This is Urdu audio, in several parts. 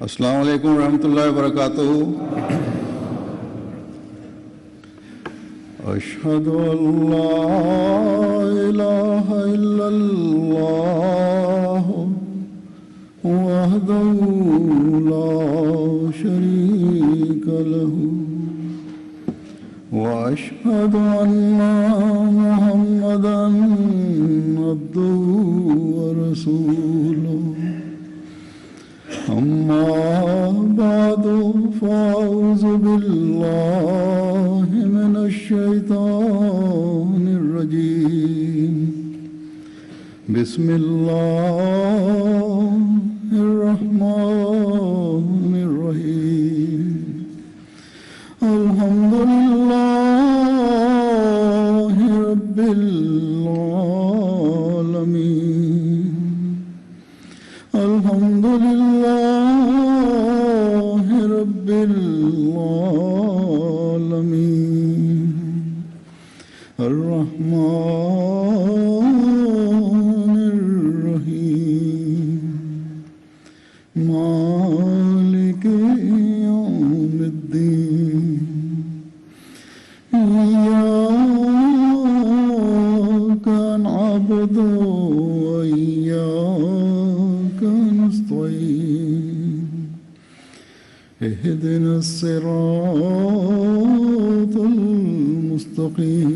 السلام علیکم ورحمۃ اللہ وبرکاتہ۔ اشہد ان لا الہ الا اللہ وحدہ لا شریک لہ واشہد ان محمدا عبدہ ورسولہ۔ اما بعد فاعوذ باللہ من الشیطان الرجیم۔ بسم اللہ الرحمن الرحیم۔ الحمد للہ رب العالمین۔ الحمد للہ رب العالمین۔ الرحمن الرحیم۔ مالک یوم الدین۔ ایاک نعبد وایاک نستعین۔ اهدنا الصراط المستقیم۔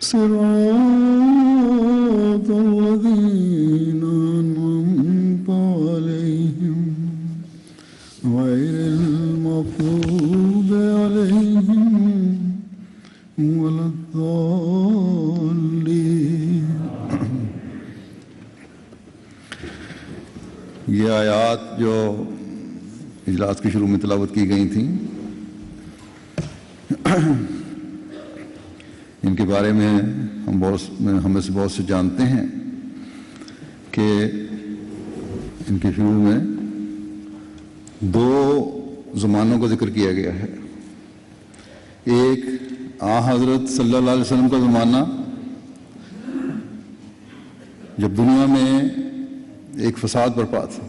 صراط الذین انعمت علیہم غیر المغضوب علیہم ولا الضالین۔ یہ آیات جو اجلاس کے شروع میں تلاوت کی گئی تھیں، ان کے بارے میں ہم میں سے بہت سے جانتے ہیں کہ ان کے شروع میں دو زمانوں کا ذکر کیا گیا ہے۔ ایک حضرت صلی اللہ علیہ وسلم کا زمانہ، جب دنیا میں ایک فساد برپا تھا،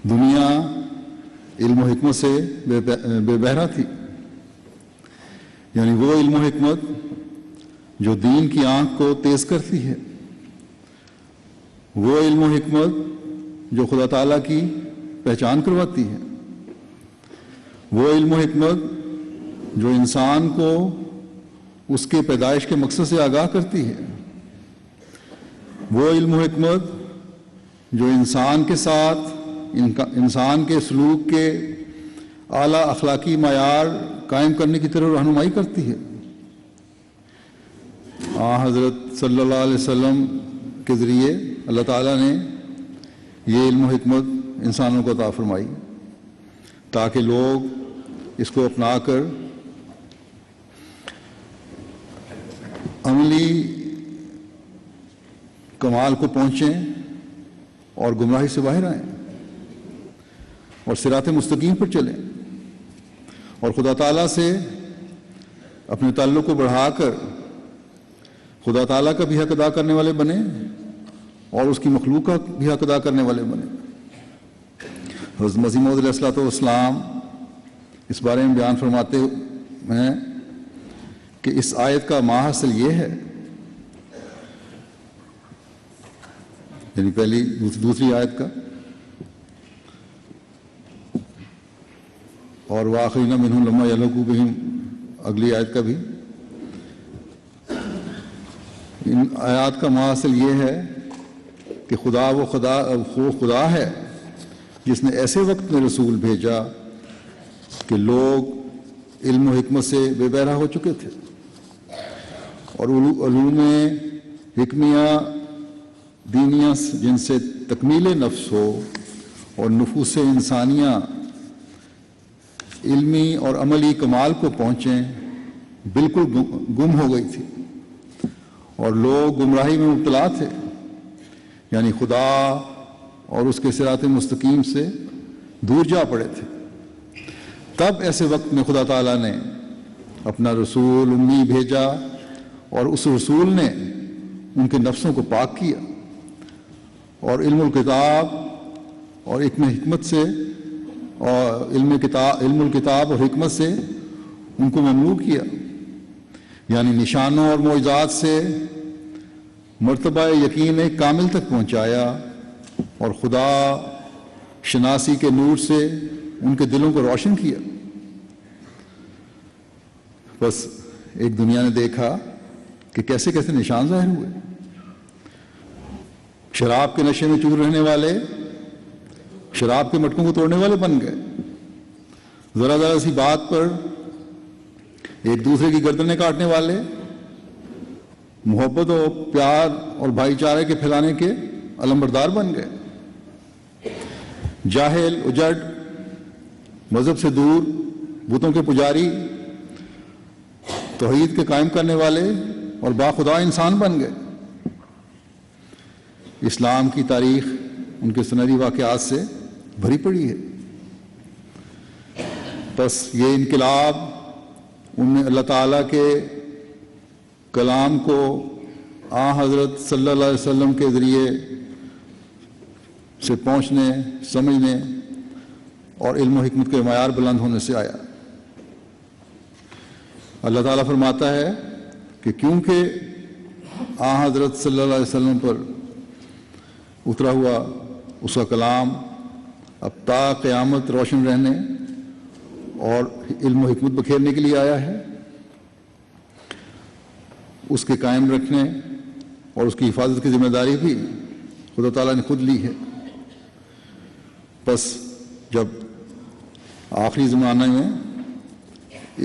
دنیا علم و حکمت سے بے بہرا تھی، یعنی وہ علم و حکمت جو دین کی آنکھ کو تیز کرتی ہے، وہ علم و حکمت جو خدا تعالیٰ کی پہچان کرواتی ہے، وہ علم و حکمت جو انسان کو اس کے پیدائش کے مقصد سے آگاہ کرتی ہے، وہ علم و حکمت جو انسان کے ساتھ انسان کے سلوک کے اعلیٰ اخلاقی معیار قائم کرنے کی طرف رہنمائی کرتی ہے۔ حضرت صلی اللہ علیہ وسلم کے ذریعے اللہ تعالیٰ نے یہ علم و حکمت انسانوں کو عطا فرمائی تاکہ لوگ اس کو اپنا کر عملی کمال کو پہنچیں اور گمراہی سے باہر آئیں اور صراط مستقیم پر چلیں اور خدا تعالیٰ سے اپنے تعلق کو بڑھا کر خدا تعالیٰ کا بھی حق ادا کرنے والے بنیں اور اس کی مخلوق کا بھی حق ادا کرنے والے بنیں۔ حضرت مسیح موعود علیہ الصلوۃ والسلام اس بارے میں بیان فرماتے ہیں کہ اس آیت کا ماحصل یہ ہے، یعنی پہلی دوسری آیت کا اور وآخرین منہم لما یلحقوا بہم اگلی آیت کا بھی، ان آیات کا ماحصل یہ ہے کہ خدا وہ خدا ہے جس نے ایسے وقت میں رسول بھیجا کہ لوگ علم و حکمت سے بے بہرا ہو چکے تھے اور علوم حکمیہ دینیہ جن سے تکمیل نفس ہو اور نفوس انسانیہ علمی اور عملی کمال کو پہنچیں بالکل گم ہو گئی تھی اور لوگ گمراہی میں مبتلا تھے، یعنی خدا اور اس کے صراط مستقیم سے دور جا پڑے تھے۔ تب ایسے وقت میں خدا تعالیٰ نے اپنا رسول امی بھیجا اور اس رسول نے ان کے نفسوں کو پاک کیا اور علم الکتاب اور حکمت سے اور علم الکتاب اور حکمت سے ان کو مملو کیا، یعنی نشانوں اور معجزات سے مرتبہ یقین کامل تک پہنچایا اور خدا شناسی کے نور سے ان کے دلوں کو روشن کیا۔ بس ایک دنیا نے دیکھا کہ کیسے کیسے نشان ظاہر ہوئے۔ شراب کے نشے میں چور رہنے والے شراب کے مٹکوں کو توڑنے والے بن گئے، ذرا ذرا سی بات پر ایک دوسرے کی گردنیں کاٹنے والے محبت و پیار اور بھائی چارے کے پھیلانے کے علمبردار بن گئے۔ جاہل اجڑ مذہب سے دور بتوں کے پجاری توحید کے قائم کرنے والے اور باخدا انسان بن گئے۔ اسلام کی تاریخ ان کے سنہری واقعات سے بھری پڑی ہے۔ بس یہ انقلاب ان میں اللہ تعالیٰ کے کلام کو حضرت صلی اللہ علیہ وسلم کے ذریعے سے پہنچنے، سمجھنے اور علم و حکمت کے معیار بلند ہونے سے آیا۔ اللہ تعالیٰ فرماتا ہے کہ کیونکہ حضرت صلی اللہ علیہ وسلم پر اترا ہوا اس کا کلام اب تا قیامت روشن رہنے اور علم و حکمت بکھیرنے کے لیے آیا ہے، اس کے قائم رکھنے اور اس کی حفاظت کی ذمہ داری بھی خدا تعالیٰ نے خود لی ہے۔ بس جب آخری زمانے میں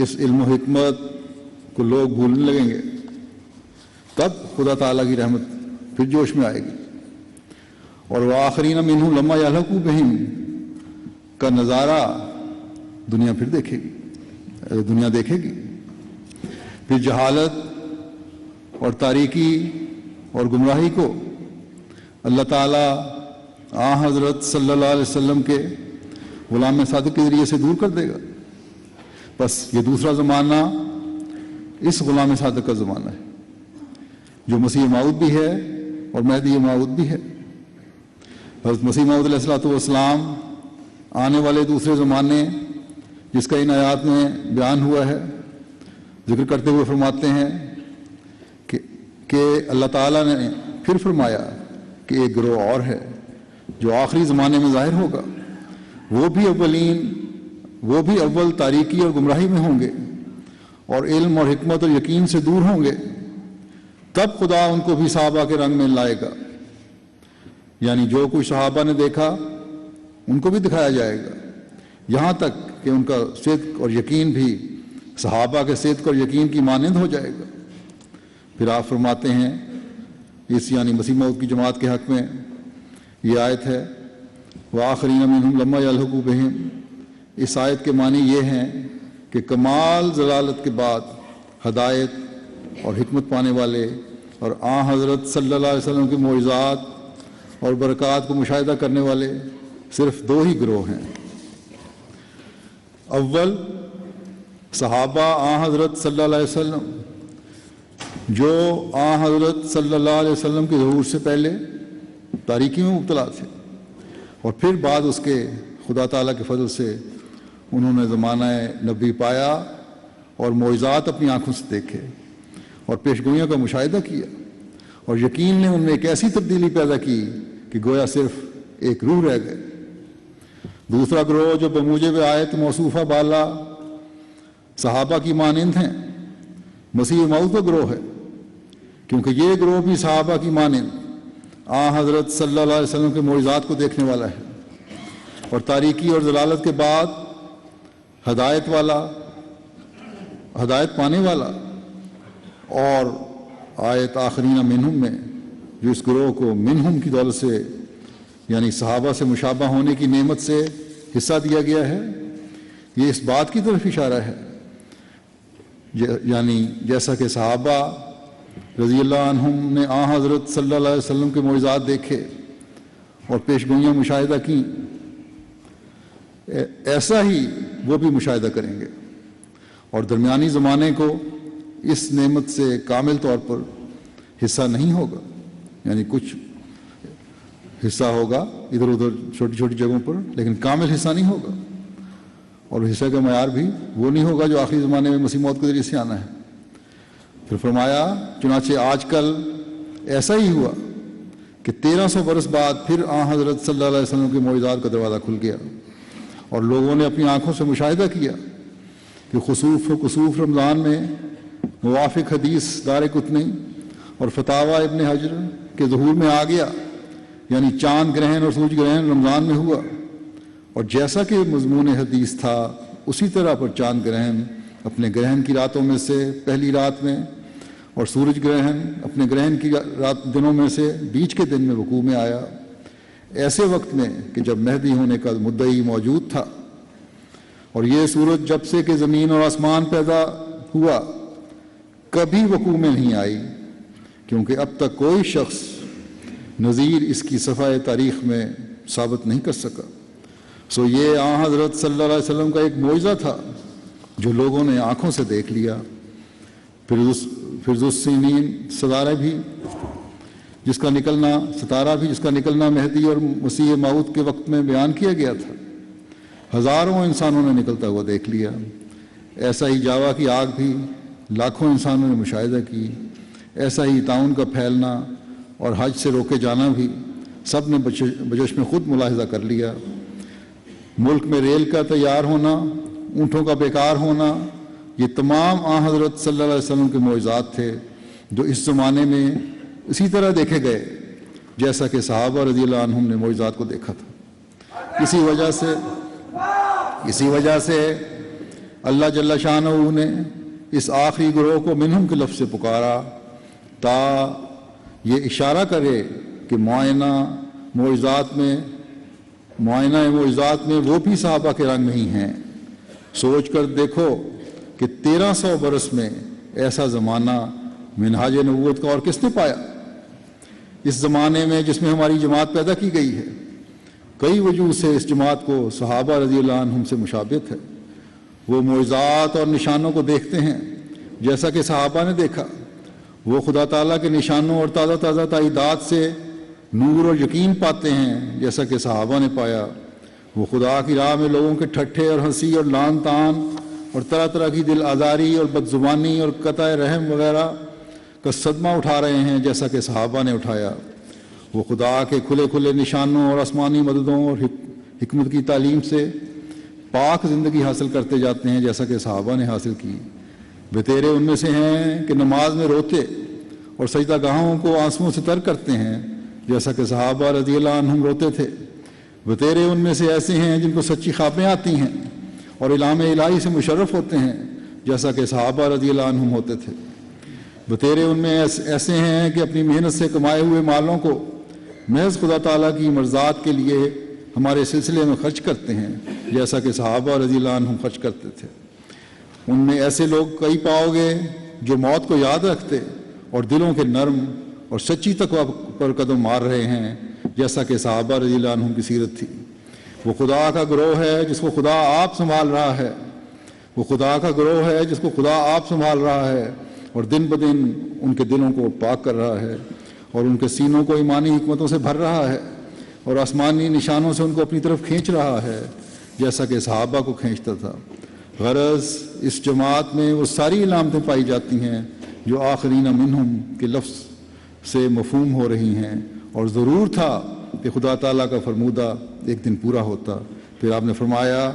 اس علم و حکمت کو لوگ بھولنے لگیں گے تب خدا تعالیٰ کی رحمت پھر جوش میں آئے گی، اور وآخرین منہم لما یلحقوا بہم کا نظارہ دنیا پھر دیکھے گی۔ پھر جہالت اور تاریکی اور گمراہی کو اللہ تعالیٰ حضرت صلی اللہ علیہ وسلم کے غلام صادق کے ذریعے سے دور کر دے گا۔ بس یہ دوسرا زمانہ اس غلام صادق کا زمانہ ہے جو مسیح موعود بھی ہے اور مہدی موعود بھی ہے۔ حضرت مسیح موعود علیہ السلام آنے والے دوسرے زمانے جس کا ان آیات میں بیان ہوا ہے ذکر کرتے ہوئے فرماتے ہیں کہ اللہ تعالیٰ نے پھر فرمایا کہ ایک گروہ اور ہے جو آخری زمانے میں ظاہر ہوگا، وہ بھی اول تاریکی اور گمراہی میں ہوں گے اور علم اور حکمت اور یقین سے دور ہوں گے، تب خدا ان کو بھی صحابہ کے رنگ میں لائے گا، یعنی جو کچھ صحابہ نے دیکھا ان کو بھی دکھایا جائے گا، یہاں تک کہ ان کا صدق اور یقین بھی صحابہ کے صدق اور یقین کی مانند ہو جائے گا۔ پھر آپ فرماتے ہیں اس یعنی مسیح موعود کی جماعت کے حق میں یہ آیت ہے وآخرین منہم لما یلحقوا بہم۔ اس آیت کے معنی یہ ہیں کہ کمال ضلالت کے بعد ہدایت اور حکمت پانے والے اور حضرت صلی اللہ علیہ وسلم کے معجزات اور برکات کو مشاہدہ کرنے والے صرف دو ہی گروہ ہیں۔ اول صحابہ حضرت صلی اللہ علیہ وسلم جو حضرت صلی اللہ علیہ وسلم کے ظہور سے پہلے تاریکی میں مبتلا تھے، اور پھر بعد اس کے خدا تعالیٰ کے فضل سے انہوں نے زمانہ نبی پایا اور معجزات اپنی آنکھوں سے دیکھے اور پیشگوئیوں کا مشاہدہ کیا، اور یقین نے ان میں ایک ایسی تبدیلی پیدا کی کہ گویا صرف ایک روح رہ گئے۔ دوسرا گروہ جو بموجب آیت موصوفہ بالا صحابہ کی مانند ہیں مسیح موعود کا گروہ ہے، کیونکہ یہ گروہ بھی صحابہ کی مانند حضرت صلی اللہ علیہ وسلم کے معجزات کو دیکھنے والا ہے اور تاریکی اور ضلالت کے بعد ہدایت پانے والا، اور آیت آخرین منہم میں جو اس گروہ کو منہم کی دولت سے یعنی صحابہ سے مشابہ ہونے کی نعمت سے حصہ دیا گیا ہے، یہ اس بات کی طرف اشارہ ہے یعنی جیسا کہ صحابہ رضی اللہ عنہم نے حضرت صلی اللہ علیہ وسلم کے معجزات دیکھے اور پیشگوئیاں مشاہدہ کیں، ایسا ہی وہ بھی مشاہدہ کریں گے، اور درمیانی زمانے کو اس نعمت سے کامل طور پر حصہ نہیں ہوگا، یعنی کچھ حصہ ہوگا ادھر ادھر چھوٹی چھوٹی جگہوں پر، لیکن کامل حصہ نہیں ہوگا، اور حصے کا معیار بھی وہ نہیں ہوگا جو آخری زمانے میں مسیح موعود کے ذریعے سے آنا ہے۔ پھر فرمایا چنانچہ آج کل ایسا ہی ہوا کہ 1300 برس بعد پھر حضرت صلی اللہ علیہ وسلم کے معجزات کا دروازہ کھل گیا، اور لوگوں نے اپنی آنکھوں سے مشاہدہ کیا کہ خسوف و کسوف رمضان میں موافق حدیث دار قطنی اور فتاوی ابن حجر کے ظہور میں آ گیا، یعنی چاند گرہن اور سورج گرہن رمضان میں ہوا، اور جیسا کہ مضمون حدیث تھا اسی طرح پر چاند گرہن اپنے گرہن کی راتوں میں سے پہلی رات میں، اور سورج گرہن اپنے گرہن کی دنوں میں سے بیچ کے دن میں وقوع میں آیا، ایسے وقت میں کہ جب مہدی ہونے کا مدعی موجود تھا۔ اور یہ سورج جب سے کہ زمین اور آسمان پیدا ہوا کبھی وقوع میں نہیں آئی، کیونکہ اب تک کوئی شخص نظیر اس کی صفحہ تاریخ میں ثابت نہیں کر سکا۔ سو یہ حضرت صلی اللہ علیہ وسلم کا ایک معجزہ تھا جو لوگوں نے آنکھوں سے دیکھ لیا۔ فردوس سینین ستارہ بھی جس کا نکلنا مہدی اور مسیح موعود کے وقت میں بیان کیا گیا تھا، ہزاروں انسانوں نے نکلتا ہوا دیکھ لیا۔ ایسا ہی جاوا کی آگ بھی لاکھوں انسانوں نے مشاہدہ کی۔ ایسا ہی طاعون کا پھیلنا اور حج سے روکے جانا بھی سب نے بچشم خود ملاحظہ کر لیا۔ ملک میں ریل کا تیار ہونا، اونٹوں کا بیکار ہونا، یہ تمام حضرت صلی اللہ علیہ وسلم کے معجزات تھے جو اس زمانے میں اسی طرح دیکھے گئے جیسا کہ صحابہ رضی اللہ عنہم نے معجزات کو دیکھا تھا۔ اسی وجہ سے اللہ جل شانہ نے اس آخری گروہ کو منہم کے لفظ سے پکارا تا یہ اشارہ کرے کہ معائنہ معجزات میں وہ بھی صحابہ کے رنگ نہیں ہیں۔ سوچ کر دیکھو کہ 1300 برس میں ایسا زمانہ منہاج نبوت کا اور کس نے پایا؟ اس زمانے میں جس میں ہماری جماعت پیدا کی گئی ہے، کئی وجوہ سے اس جماعت کو صحابہ رضی اللہ عنہم سے مشابہت ہے۔ وہ معجزات اور نشانوں کو دیکھتے ہیں جیسا کہ صحابہ نے دیکھا، وہ خدا تعالیٰ کے نشانوں اور تازہ تازہ تائیدات سے نور اور یقین پاتے ہیں جیسا کہ صحابہ نے پایا۔ وہ خدا کی راہ میں لوگوں کے ٹھٹھے اور ہنسی اور لان تان اور طرح طرح کی دل آزاری اور بد زبانی اور قطع رحم وغیرہ کا صدمہ اٹھا رہے ہیں جیسا کہ صحابہ نے اٹھایا۔ وہ خدا کے کھلے کھلے نشانوں اور آسمانی مددوں اور حکمت کی تعلیم سے پاک زندگی حاصل کرتے جاتے ہیں جیسا کہ صحابہ نے حاصل کی۔ بتیرے ان میں سے ہیں کہ نماز میں روتے اور سجدہ گاہوں کو آنسوؤں سے تر کرتے ہیں جیسا کہ صحابہ رضی اللہ عنہم روتے تھے۔ بتیرے ان میں سے ایسے ہیں جن کو سچی خوابیں آتی ہیں اور علام الہی سے مشرف ہوتے ہیں جیسا کہ صحابہ رضی اللہ عنہم ہوتے تھے۔ بتیرے ان میں ایسے ہیں کہ اپنی محنت سے کمائے ہوئے مالوں کو محض خدا تعالیٰ کی مرضات کے لیے ہمارے سلسلے میں خرچ کرتے ہیں جیسا کہ صحابہ رضی اللہ عنہم خرچ کرتے تھے۔ ان میں ایسے لوگ کئی پاؤ گے جو موت کو یاد رکھتے اور دلوں کے نرم اور سچی تقوی پر قدم مار رہے ہیں جیسا کہ صحابہ رضی اللہ عنہم کی سیرت تھی۔ وہ خدا کا گروہ ہے جس کو خدا آپ سنبھال رہا ہے، وہ خدا کا گروہ ہے جس کو خدا آپ سنبھال رہا ہے اور دن بدن ان کے دلوں کو پاک کر رہا ہے اور ان کے سینوں کو ایمانی حکمتوں سے بھر رہا ہے اور آسمانی نشانوں سے ان کو اپنی طرف کھینچ رہا ہے جیسا کہ صحابہ کو کھینچتا تھا۔ غرض اس جماعت میں وہ ساری علامتیں پائی جاتی ہیں جو آخرین منہم کے لفظ سے مفہوم ہو رہی ہیں، اور ضرور تھا کہ خدا تعالیٰ کا فرمودہ ایک دن پورا ہوتا۔ پھر آپ نے فرمایا،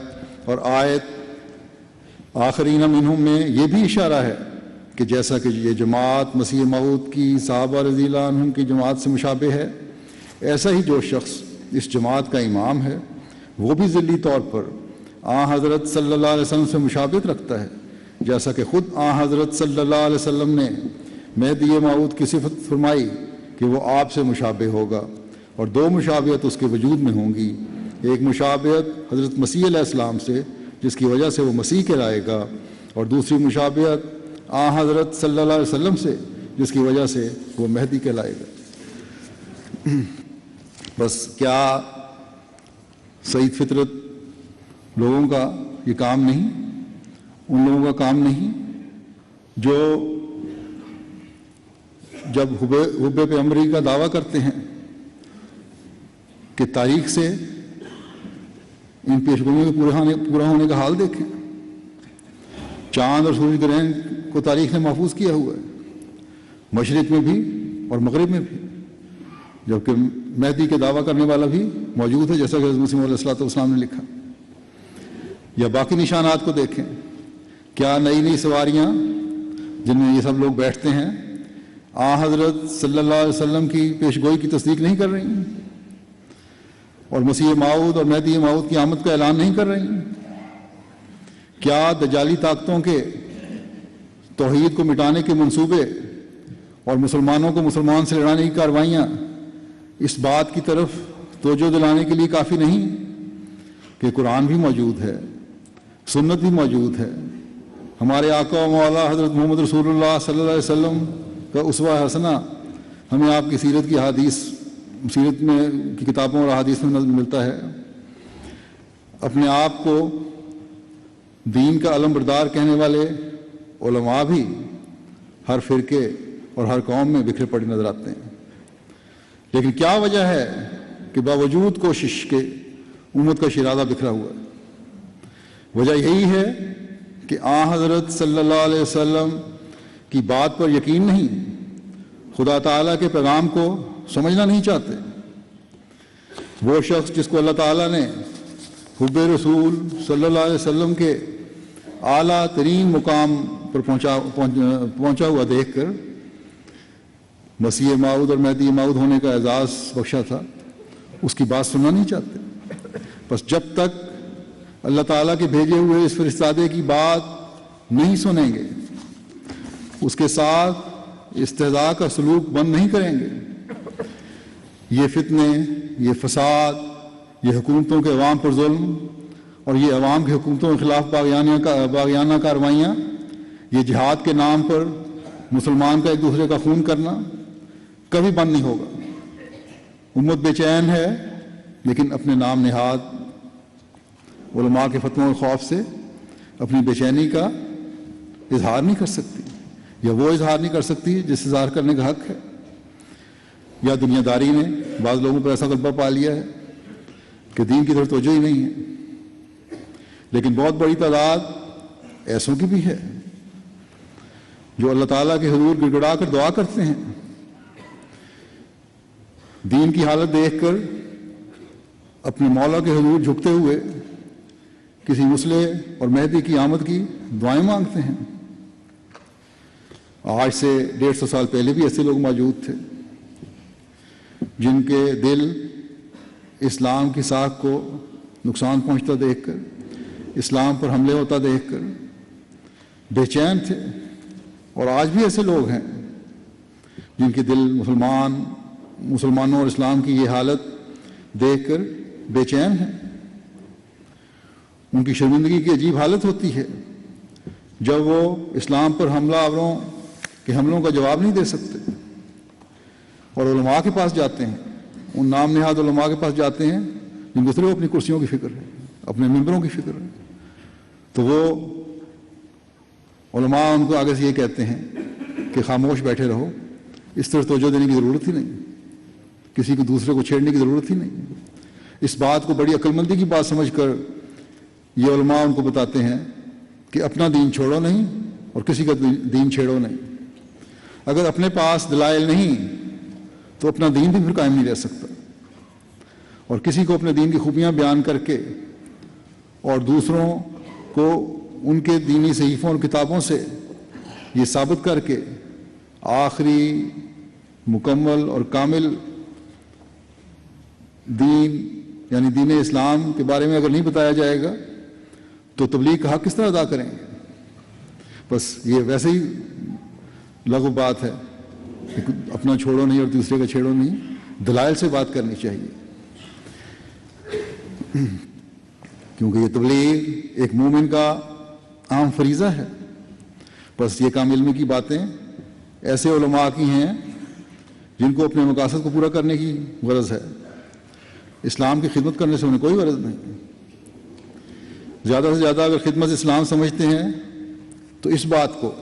اور آیت آخرین منہم میں یہ بھی اشارہ ہے کہ جیسا کہ یہ جماعت مسیح موعود کی صحابہ رضی اللہ عنہم کی جماعت سے مشابہ ہے، ایسا ہی جو شخص اس جماعت کا امام ہے وہ بھی ذلی طور پر حضرت صلی اللہ علیہ وسلم سے مشابہت رکھتا ہے، جیسا کہ خود حضرت صلی اللہ علیہ وسلم نے مہدی موعود کی صفت فرمائی کہ وہ آپ سے مشابہ ہوگا، اور دو مشابہت اس کے وجود میں ہوں گی۔ ایک مشابہت حضرت مسیح علیہ السلام سے جس کی وجہ سے وہ مسیح کہلائے گا، اور دوسری مشابہت حضرت صلی اللہ علیہ وسلم سے جس کی وجہ سے وہ مہدی کہلائے گا۔ بس کیا سعید فطرت لوگوں کا یہ کام نہیں، ان لوگوں کا کام نہیں جو جب حب پیغمبری کا دعویٰ کرتے ہیں کہ تاریخ سے ان پیشگوئیوں کے پورا ہونے کا حال دیکھیں. چاند اور سورج گرہن کو تاریخ نے محفوظ کیا ہوا ہے، مشرق میں بھی اور مغرب میں بھی، جبکہ مہدی کے دعویٰ کرنے والا بھی موجود ہے، جیسا کہ حضرت مسیح علیہ السلام نے لکھا. یا باقی نشانات کو دیکھیں، کیا نئی نئی سواریاں جن میں یہ سب لوگ بیٹھتے ہیں حضرت صلی اللہ علیہ وسلم کی پیشگوئی کی تصدیق نہیں کر رہی ہیں، اور مسیح موعود اور مہدی موعود کی آمد کا اعلان نہیں کر رہی ہیں؟ کیا دجالی طاقتوں کے توحید کو مٹانے کے منصوبے اور مسلمانوں کو مسلمان سے لڑانے کی کارروائیاں اس بات کی طرف توجہ دلانے کے لیے کافی نہیں کہ قرآن بھی موجود ہے، سنت بھی موجود ہے، ہمارے آقا و مولا حضرت محمد رسول اللہ صلی اللہ علیہ وسلم کا اسوہ حسنہ ہمیں آپ کی سیرت کی حدیث، سیرت میں کی کتابوں اور احادیث میں ملتا ہے. اپنے آپ کو دین کا علم بردار کہنے والے علماء بھی ہر فرقے اور ہر قوم میں بکھرے پڑے نظر آتے ہیں. لیکن کیا وجہ ہے کہ باوجود کوشش کے امت کا شرادہ بکھرا ہوا ہے؟ وجہ یہی ہے کہ حضرت صلی اللہ علیہ وسلم کی بات پر یقین نہیں، خدا تعالیٰ کے پیغام کو سمجھنا نہیں چاہتے. وہ شخص جس کو اللہ تعالیٰ نے حب رسول صلی اللہ علیہ وسلم کے اعلیٰ ترین مقام پر پہنچا ہوا دیکھ کر مسیح موعود اور مہدی موعود ہونے کا اعزاز بخشا تھا، اس کی بات سننا نہیں چاہتے. بس جب تک اللہ تعالیٰ کے بھیجے ہوئے اس فرستادے کی بات نہیں سنیں گے، اس کے ساتھ استہزاء کا سلوک بند نہیں کریں گے، یہ فتنے، یہ فساد، یہ حکومتوں کے عوام پر ظلم اور یہ عوام کی حکومتوں کے خلاف باغیانہ کارروائیاں، یہ جہاد کے نام پر مسلمان کا ایک دوسرے کا خون کرنا کبھی بند نہیں ہوگا. امت بے چین ہے، لیکن اپنے نام نہاد علماء کے فتووں کے خوف سے اپنی بے چینی کا اظہار نہیں کر سکتی، یا وہ اظہار نہیں کر سکتی جس اظہار کرنے کا حق ہے. یا دنیا داری نے بعض لوگوں پر ایسا غلبہ پا لیا ہے کہ دین کی طرف توجہ ہی نہیں ہے. لیکن بہت بڑی تعداد ایسوں کی بھی ہے جو اللہ تعالیٰ کے حضور گڑ گڑا کر دعا کرتے ہیں. دین کی حالت دیکھ کر اپنے مولا کے حضور جھکتے ہوئے کسی مسلح اور مہدی کی آمد کی دعائیں مانگتے ہیں. آج سے 150 سال پہلے بھی ایسے لوگ موجود تھے جن کے دل اسلام کی ساکھ کو نقصان پہنچتا دیکھ کر، اسلام پر حملے ہوتا دیکھ کر بے چین تھے. اور آج بھی ایسے لوگ ہیں جن کے دل مسلمانوں اور اسلام کی یہ حالت دیکھ کر بے چین ہیں. ان کی شرمندگی کی عجیب حالت ہوتی ہے جب وہ اسلام پر حملہ آوروں کے حملوں کا جواب نہیں دے سکتے اور علماء کے پاس جاتے ہیں، ان نام نہاد علماء کے پاس جاتے ہیں جن کو صرف اپنی کرسیوں کی فکر ہے، اپنے ممبروں کی فکر ہے. تو وہ علماء ان کو آگے سے یہ کہتے ہیں کہ خاموش بیٹھے رہو، اس طرح توجہ دینے کی ضرورت ہی نہیں، کسی کو دوسرے کو چھیڑنے کی ضرورت ہی نہیں. اس بات کو بڑی عقل مندی کی بات سمجھ کر یہ علماء ان کو بتاتے ہیں کہ اپنا دین چھوڑو نہیں اور کسی کا دین چھیڑو نہیں. اگر اپنے پاس دلائل نہیں تو اپنا دین بھی پھر قائم نہیں رہ سکتا. اور کسی کو اپنے دین کی خوبیاں بیان کر کے اور دوسروں کو ان کے دینی صحیفوں اور کتابوں سے یہ ثابت کر کے آخری مکمل اور کامل دین یعنی دین اسلام کے بارے میں اگر نہیں بتایا جائے گا تو تبلیغ کا حق کس طرح ادا کریں گے؟ بس یہ ویسے ہی لغو بات ہے کہ اپنا چھوڑو نہیں اور دوسرے کا چھیڑو نہیں. دلائل سے بات کرنی چاہیے کیونکہ یہ تبلیغ ایک مومن کا عام فریضہ ہے. بس یہ کام علم کی باتیں ایسے علماء کی ہیں جن کو اپنے مقاصد کو پورا کرنے کی غرض ہے، اسلام کی خدمت کرنے سے انہیں کوئی غرض نہیں. زیادہ سے زیادہ اگر خدمت اسلام سمجھتے ہیں تو اس بات کو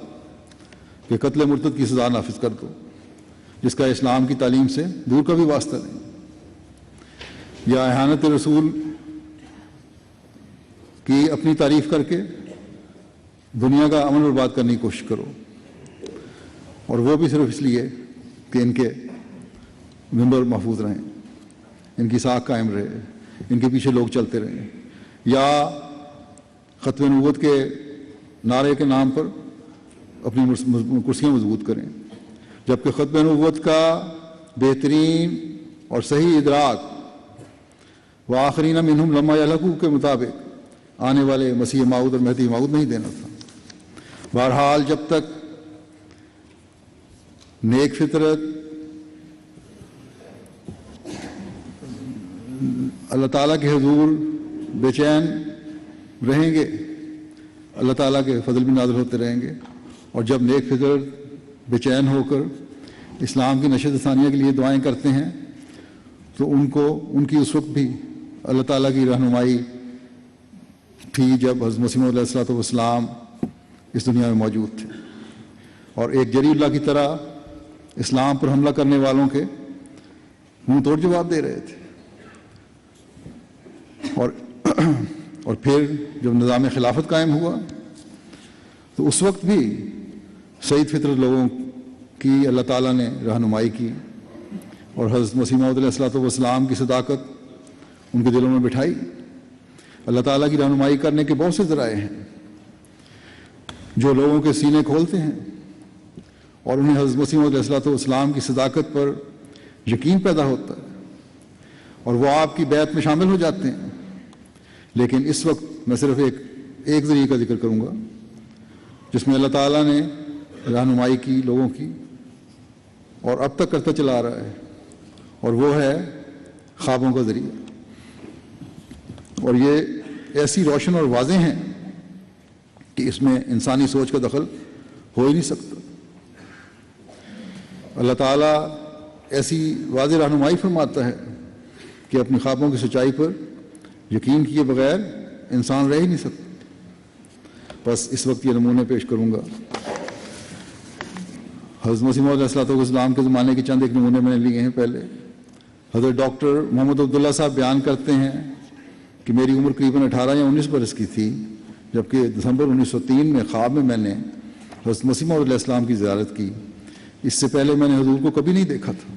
کہ قتل مرتد کی سزا نافذ کر دو، جس کا اسلام کی تعلیم سے دور کا بھی واسطہ نہیں. یا احانت رسول کی اپنی تعریف کر کے دنیا کا امن برباد کرنے کی کوشش کرو، اور وہ بھی صرف اس لیے کہ ان کے ممبر محفوظ رہیں، ان کی ساکھ قائم رہے، ان کے پیچھے لوگ چلتے رہیں، یا ختم نبوت کے نعرے کے نام پر اپنی کرسیاں مضبوط کریں، جبکہ ختم نبوت کا بہترین اور صحیح ادراک وآخرین منہم لما یلحقوا کے مطابق آنے والے مسیح موعود اور مہدی موعود نہیں دینا تھا۔ بہرحال جب تک نیک فطرت اللہ تعالیٰ کے حضور بے چین رہیں گے، اللہ تعالیٰ کے فضل بھی نازل ہوتے رہیں گے، اور جب نیک فطرت بے چین ہو کر اسلام کی نشر ثانیہ کے لیے دعائیں کرتے ہیں تو ان کی اس وقت بھی اللہ تعالیٰ کی رہنمائی تھی جب حضرت مسیح موعود علیہ السلام اس دنیا میں موجود تھے، اور ایک جری اللہ کی طرح اسلام پر حملہ کرنے والوں کے منہ توڑ جواب دے رہے تھے۔ اور پھر جب نظام خلافت قائم ہوا تو اس وقت بھی سعید فطرت لوگوں کی اللہ تعالیٰ نے رہنمائی کی، اور حضرت مسیح موعود علیہ السلام کی صداقت ان کے دلوں میں بٹھائی۔ اللہ تعالیٰ کی رہنمائی کرنے کے بہت سے ذرائع ہیں جو لوگوں کے سینے کھولتے ہیں اور انہیں حضرت مسیح موعود علیہ السلام کی صداقت پر یقین پیدا ہوتا ہے، اور وہ آپ کی بیعت میں شامل ہو جاتے ہیں۔ لیکن اس وقت میں صرف ایک ذریعے کا ذکر کروں گا جس میں اللہ تعالیٰ نے رہنمائی کی لوگوں کی اور اب تک کرتا چلا رہا ہے، اور وہ ہے خوابوں کا ذریعہ، اور یہ ایسی روشن اور واضح ہیں کہ اس میں انسانی سوچ کا دخل ہو ہی نہیں سکتا۔ اللہ تعالیٰ ایسی واضح رہنمائی فرماتا ہے کہ اپنی خوابوں کی سچائی پر یقین کیے بغیر انسان رہ ہی نہیں سکتا۔ بس اس وقت یہ نمونے پیش کروں گا۔ حضرت مسیح موعود علیہ السلام کے زمانے کے چند ایک نمونے میں نے لیے ہیں۔ پہلے حضرت ڈاکٹر محمد عبداللہ صاحب بیان کرتے ہیں کہ میری عمر قریباً 18 یا 19 برس کی تھی جبکہ دسمبر 1903 میں خواب میں نے حضرت مسیح موعود علیہ السلام کی زیارت کی۔ اس سے پہلے میں نے حضور کو کبھی نہیں دیکھا تھا۔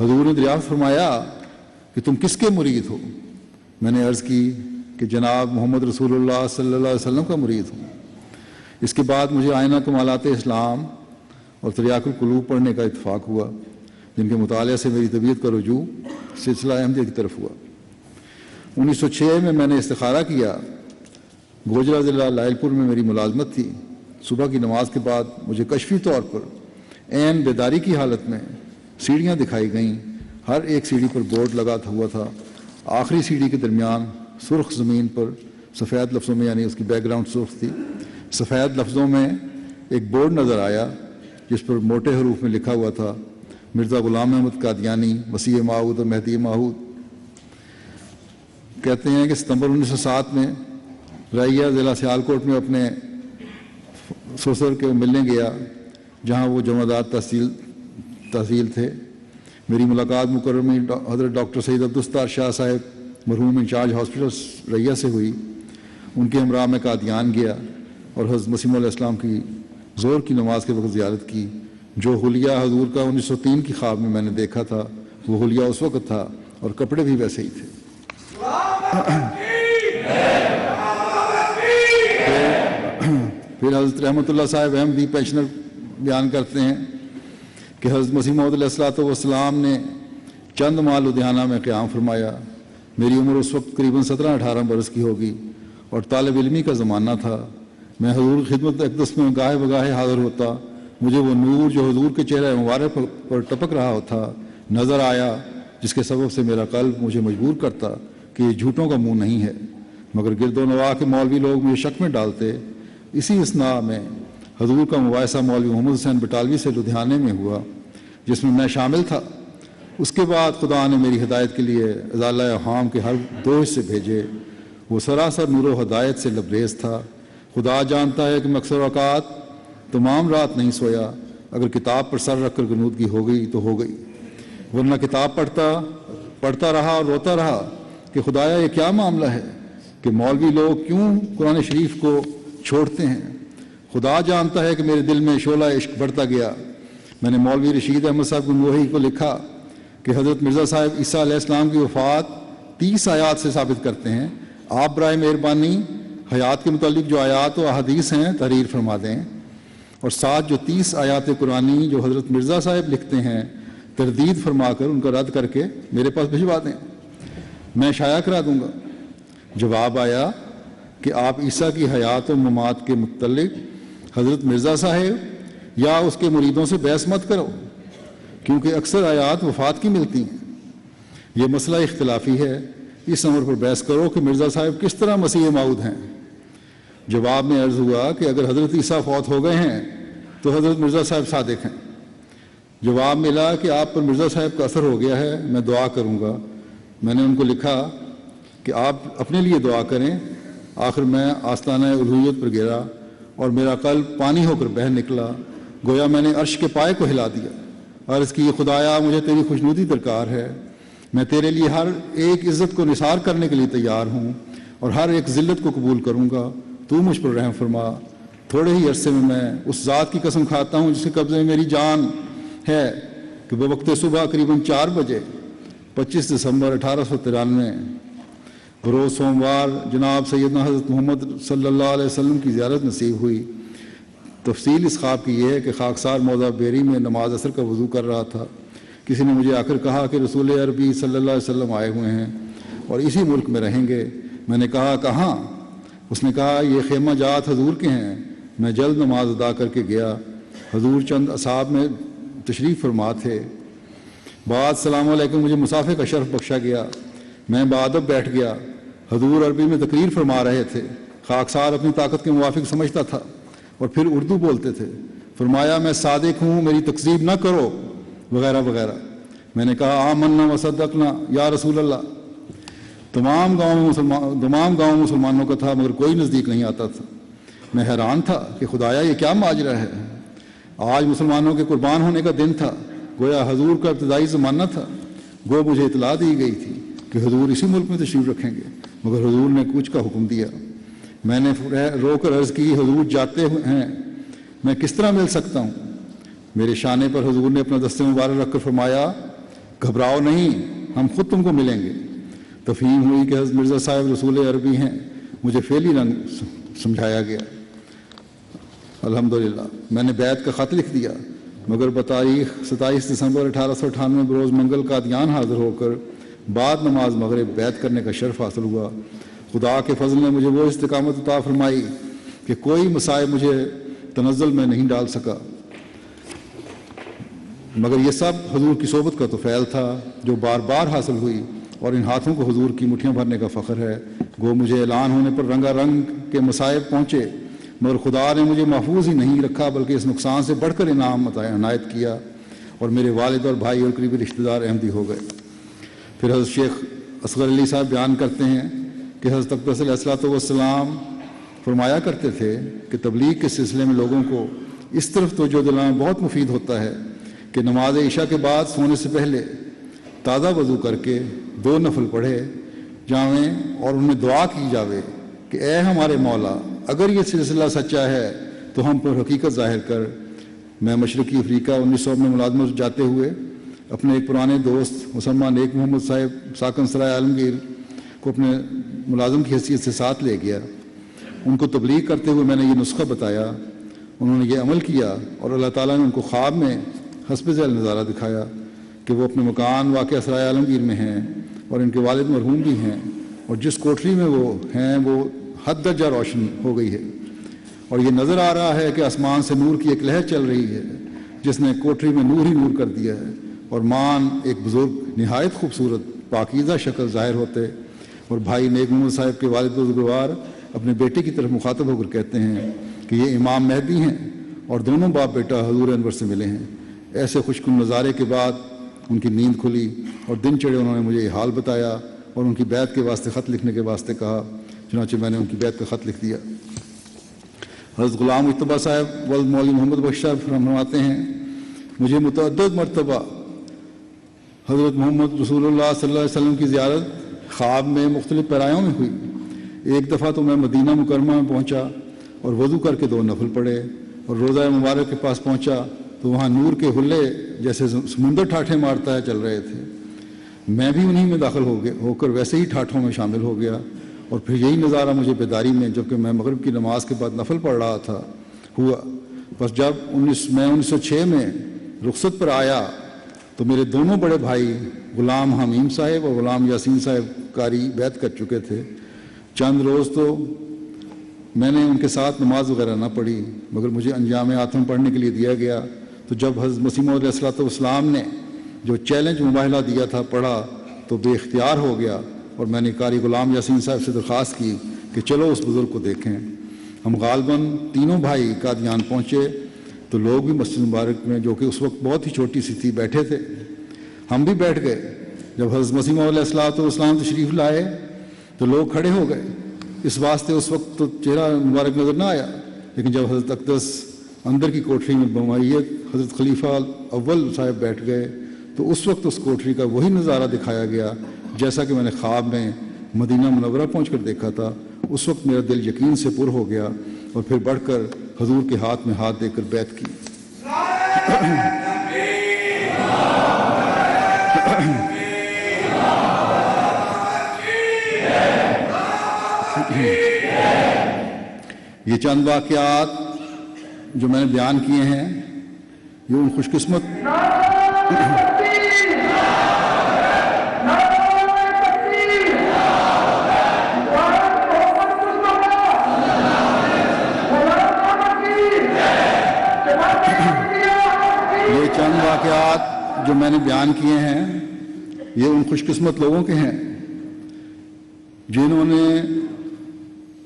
حضور نے دریافت فرمایا کہ تم کس کے مرید ہو؟ میں نے عرض کی کہ جناب محمد رسول اللہ صلی اللہ علیہ وسلم کا مرید ہوں۔ اس کے بعد مجھے آئینہ کمالات اسلام اور تریاق القلوب پڑھنے کا اتفاق ہوا، جن کے مطالعے سے میری طبیعت کا رجوع سلسلہ احمدیہ کی طرف ہوا۔ 1906 میں نے استخارہ کیا۔ گوجرا ضلع لائل پور میں میری ملازمت تھی۔ صبح کی نماز کے بعد مجھے کشفی طور پر عین بیداری کی حالت میں سیڑھیاں دکھائی گئیں۔ ہر ایک سیڑھی پر بورڈ لگا ہوا تھا۔ آخری سیڑھی کے درمیان سرخ زمین پر سفید لفظوں میں، یعنی اس کی بیک گراؤنڈ سرخ تھی، سفید لفظوں میں ایک بورڈ نظر آیا جس پر موٹے حروف میں لکھا ہوا تھا مرزا غلام احمد قادیانی مسیح موعود اور مہدی موعود۔ کہتے ہیں کہ ستمبر 1907 میں رائیہ ضلع سیالکوٹ میں اپنے سسر کے ملنے گیا جہاں وہ جمعدار تحصیل تھے۔ میری ملاقات مکرم حضرت ڈاکٹر سید عبدالستار شاہ صاحب مرحوم انچارج ہاسپٹل رائیہ سے ہوئی۔ ان کے ہمراہ میں قادیان گیا اور حضرت مسیح علیہ السلام کی ظہر کی نماز کے وقت زیارت کی۔ جو حلیہ حضور کا 1903 کی خواب میں نے دیکھا تھا وہ حلیہ اس وقت تھا اور کپڑے بھی ویسے ہی تھے۔ پھر حضرت رحمۃ اللہ صاحب احمدی پینشنر بیان کرتے ہیں کہ حضرت مسیح موعود علیہ السلام نے چند ماہ لدھیانہ میں قیام فرمایا۔ میری عمر اس وقت قریباً 17-18 برس کی ہوگی اور طالب علمی کا زمانہ تھا۔ میں حضور کی خدمت اقدس میں گاہے بگاہے حاضر ہوتا۔ مجھے وہ نور جو حضور کے چہرہ مبارک پر ٹپک رہا تھا نظر آیا، جس کے سبب سے میرا قلب مجھے مجبور کرتا کہ یہ جھوٹوں کا منہ نہیں ہے، مگر گرد و نواح کے مولوی لوگ مجھے شک میں ڈالتے۔ اسی اثناء میں حضور کا مباحثہ مولوی محمد حسین بٹالوی سے لدھیانے میں ہوا جس میں شامل تھا۔ اس کے بعد خدا نے میری ہدایت کے لیے ازالہ اوہام کے ہر 2 حصے بھیجے۔ وہ سراسر نور و ہدایت سے لبریز تھا۔ خدا جانتا ہے کہ میں اکثر اوقات تمام رات نہیں سویا۔ اگر کتاب پر سر رکھ کر غنودگی ہو گئی تو ہو گئی، ورنہ کتاب پڑھتا پڑھتا رہا اور روتا رہا کہ خدایا یہ کیا معاملہ ہے کہ مولوی لوگ کیوں قرآن شریف کو چھوڑتے ہیں؟ خدا جانتا ہے کہ میرے دل میں شعلہ عشق بڑھتا گیا۔ میں نے مولوی رشید احمد صاحب گنگوہی کو لکھا کہ حضرت مرزا صاحب عیسیٰ علیہ السلام کی وفات 30 آیات سے ثابت کرتے ہیں، آپ برائے مہربانی حیات کے متعلق جو آیات و احادیث ہیں تحریر فرما دیں، اور ساتھ جو 30 آیات قرآنی جو حضرت مرزا صاحب لکھتے ہیں تردید فرما کر ان کا رد کر کے میرے پاس بھجوا دیں، میں شائع کرا دوں گا۔ جواب آیا کہ آپ عیسیٰ کی حیات و ممات کے متعلق حضرت مرزا صاحب یا اس کے مریدوں سے بحث مت کرو، کیونکہ اکثر آیات وفات کی ملتی ہیں، یہ مسئلہ اختلافی ہے، اس امر پر بحث کرو کہ مرزا صاحب کس طرح مسیح موعود ہیں۔ جواب میں عرض ہوا کہ اگر حضرت عیسیٰ فوت ہو گئے ہیں تو حضرت مرزا صاحب صادق ہیں۔ جواب ملا کہ آپ پر مرزا صاحب کا اثر ہو گیا ہے، میں دعا کروں گا۔ میں نے ان کو لکھا کہ آپ اپنے لیے دعا کریں۔ آخر میں آستانہ الوہیت پر گرا اور میرا قلب پانی ہو کر بہہ نکلا، گویا میں نے عرش کے پائے کو ہلا دیا۔ عرض کی خدایا مجھے تیری خوشنودی درکار ہے، میں تیرے لیے ہر ایک عزت کو نثار کرنے کے لیے تیار ہوں اور ہر ایک ذلت کو قبول کروں گا، تو مجھ پر رحم فرما۔ تھوڑے ہی عرصے میں اس ذات کی قسم کھاتا ہوں جس کے قبضے میں میری جان ہے کہ بوقت صبح قریباً 4 بجے 25 دسمبر 1893 بروز سوموار جناب سیدنا حضرت محمد صلی اللہ علیہ وسلم کی زیارت نصیب ہوئی۔ تفصیل اس خواب کی یہ ہے کہ خاکسار موضع بیری میں نماز عصر کا وضو کر رہا تھا، کسی نے مجھے آ کر کہا کہ رسول عربی صلی اللہ علیہ وسلم آئے ہوئے ہیں اور اسی ملک میں رہیں گے۔ میں نے کہا کہاں؟ اس نے کہا یہ خیمہ جات حضور کے ہیں۔ میں جلد نماز ادا کر کے گیا، حضور چند اصحاب میں تشریف فرما تھے۔ بعد السلام علیکم مجھے مسافے کا شرف بخشا گیا، میں بادب بیٹھ گیا۔ حضور عربی میں تقریر فرما رہے تھے، خاکسار اپنی طاقت کے موافق سمجھتا تھا اور پھر اردو بولتے تھے۔ فرمایا میں صادق ہوں، میری تکذیب نہ کرو وغیرہ وغیرہ۔ میں نے کہا آمنا وصدقنا یا رسول اللہ۔ تمام گاؤں مسلمانوں کا تھا مگر کوئی نزدیک نہیں آتا تھا۔ میں حیران تھا کہ خدایا یہ کیا ماجرا ہے۔ آج مسلمانوں کے قربان ہونے کا دن تھا، گویا حضور کا ابتدائی زمانہ تھا۔ گو مجھے اطلاع دی گئی تھی کہ حضور اسی ملک میں تشریف رکھیں گے، مگر حضور نے کچھ کا حکم دیا۔ میں نے رو کر عرض کی حضور جاتے ہیں، میں کس طرح مل سکتا ہوں؟ میرے شانے پر حضور نے اپنا دست مبارک رکھ کر فرمایا گھبراؤ نہیں، ہم خود تم کو ملیں گے۔ تفہیم ہوئی کہ حضرت مرزا صاحب رسول عربی ہیں، مجھے فعلی رنگ سمجھایا گیا۔ الحمدللہ میں نے بیعت کا خط لکھ دیا، مگر بتاریخ 27 دسمبر 1898 بروز منگل قادیان حاضر ہو کر بعد نماز مغرب بیعت کرنے کا شرف حاصل ہوا۔ خدا کے فضل نے مجھے وہ استقامت عطا فرمائی کہ کوئی مصائب مجھے تنزل میں نہیں ڈال سکا، مگر یہ سب حضور کی صحبت کا تو فعل تھا جو بار بار حاصل ہوئی، اور ان ہاتھوں کو حضور کی مٹھیاں بھرنے کا فخر ہے۔ گو مجھے اعلان ہونے پر رنگا رنگ کے مصائب پہنچے، مگر خدا نے مجھے محفوظ ہی نہیں رکھا بلکہ اس نقصان سے بڑھ کر انعام عنایت کیا، اور میرے والد اور بھائی اور قریبی رشتہ دار احمدی ہو گئے۔ پھر حضرت شیخ اصغر علی صاحب بیان کرتے ہیں کہ حضرت اقدس علیہ الصلوۃ والسلام فرمایا کرتے تھے کہ تبلیغ کے سلسلے میں لوگوں کو اس طرف توجہ دلانا بہت مفید ہوتا ہے کہ نماز عشاء کے بعد سونے سے پہلے تازہ وضو کر کے 2 نفل پڑھے جاویں اور ان میں دعا کی جاوے کہ اے ہمارے مولا، اگر یہ سلسلہ سچا ہے تو ہم پر حقیقت ظاہر کر۔ میں مشرقی افریقہ 1900 میں ملازمت جاتے ہوئے اپنے ایک پرانے دوست مسلمان نیک محمد صاحب ساکن سرائے عالمگیر کو اپنے ملازم کی حیثیت سے ساتھ لے گیا۔ ان کو تبلیغ کرتے ہوئے میں نے یہ نسخہ بتایا، انہوں نے یہ عمل کیا، اور اللہ تعالیٰ نے ان کو خواب میں حسب ذیل نظارہ دکھایا کہ وہ اپنے مکان واقع سرائے عالمگیر میں ہیں اور ان کے والد مرحوم بھی ہیں، اور جس کوٹری میں وہ ہیں وہ حد درجہ روشن ہو گئی ہے، اور یہ نظر آ رہا ہے کہ آسمان سے نور کی ایک لہر چل رہی ہے جس نے کوٹری میں نور ہی نور کر دیا ہے، اور مان ایک بزرگ نہایت خوبصورت پاکیزہ شکل ظاہر ہوتے، اور بھائی نیک محمد صاحب کے والد بزرگوار اپنے بیٹے کی طرف مخاطب ہو کر کہتے ہیں کہ یہ امام مہدی ہیں اور دونوں باپ بیٹا حضور انور سے ملے ہیں۔ ایسے خوشکن نظارے کے بعد ان کی نیند کھلی اور دن چڑھے انہوں نے مجھے یہ حال بتایا اور ان کی بیعت کے واسطے خط لکھنے کے واسطے کہا، چنانچہ میں نے ان کی بیعت کا خط لکھ دیا۔ حضرت غلام مجتبیٰ صاحب ولد مولوی محمد بخش صاحب فرماتے ہیں مجھے متعدد مرتبہ حضرت محمد رسول اللہ صلی اللہ علیہ وسلم کی زیارت خواب میں مختلف پیرایوں میں ہوئی۔ ایک دفعہ تو میں مدینہ مکرمہ میں پہنچا اور وضو کر کے 2 نفل پڑھے، اور روضہ مبارک کے پاس پہنچا تو وہاں نور کے حلے جیسے سمندر ٹھاٹھے مارتا ہے چل رہے تھے۔ میں بھی انہی میں داخل ہو کر ویسے ہی ٹھاٹھوں میں شامل ہو گیا، اور پھر یہی نظارہ مجھے بیداری میں، جبکہ میں مغرب کی نماز کے بعد نفل پڑھ رہا تھا، ہوا۔ بس جب میں 1906 میں رخصت پر آیا تو میرے دونوں بڑے بھائی غلام حمیم صاحب اور غلام یاسین صاحب قاری بیعت کر چکے تھے۔ چند روز تو میں نے ان کے ساتھ نماز وغیرہ نہ پڑھی، مگر مجھے انجام آتم پڑھنے کے لیے دیا گیا۔ تو جب حضرت مسیح موعود علیہ السلام نے جو چیلنج مباہلہ دیا تھا پڑھا تو بے اختیار ہو گیا، اور میں نے قاری غلام یاسین صاحب سے درخواست کی کہ چلو اس بزرگ کو دیکھیں۔ ہم غالباً تینوں بھائی قادیان پہنچے تو لوگ بھی مسجد مبارک میں، جو کہ اس وقت بہت ہی چھوٹی سی تھی، بیٹھے تھے۔ ہم بھی بیٹھ گئے۔ جب حضرت مسیح موعود علیہ السلام تشریف لائے تو لوگ کھڑے ہو گئے۔ اس واسطے اس وقت تو چہرہ مبارک نظر نہ آیا، لیکن جب حضرت اقدس اندر کی کوٹری میں بمعیت حضرت خلیفہ اول صاحب بیٹھ گئے تو اس وقت اس کوٹری کا وہی نظارہ دکھایا گیا جیسا کہ میں نے خواب میں مدینہ منورہ پہنچ کر دیکھا تھا۔ اس وقت میرا دل یقین سے پر ہو گیا، اور پھر بڑھ کر حضور کے ہاتھ میں ہاتھ دے کر بیعت کی۔ یہ چند واقعات جو میں نے بیان کیے ہیں، یہ ان خوش قسمت جو میں نے بیان کیے ہیں یہ ان خوش قسمت لوگوں کے ہیں جنہوں نے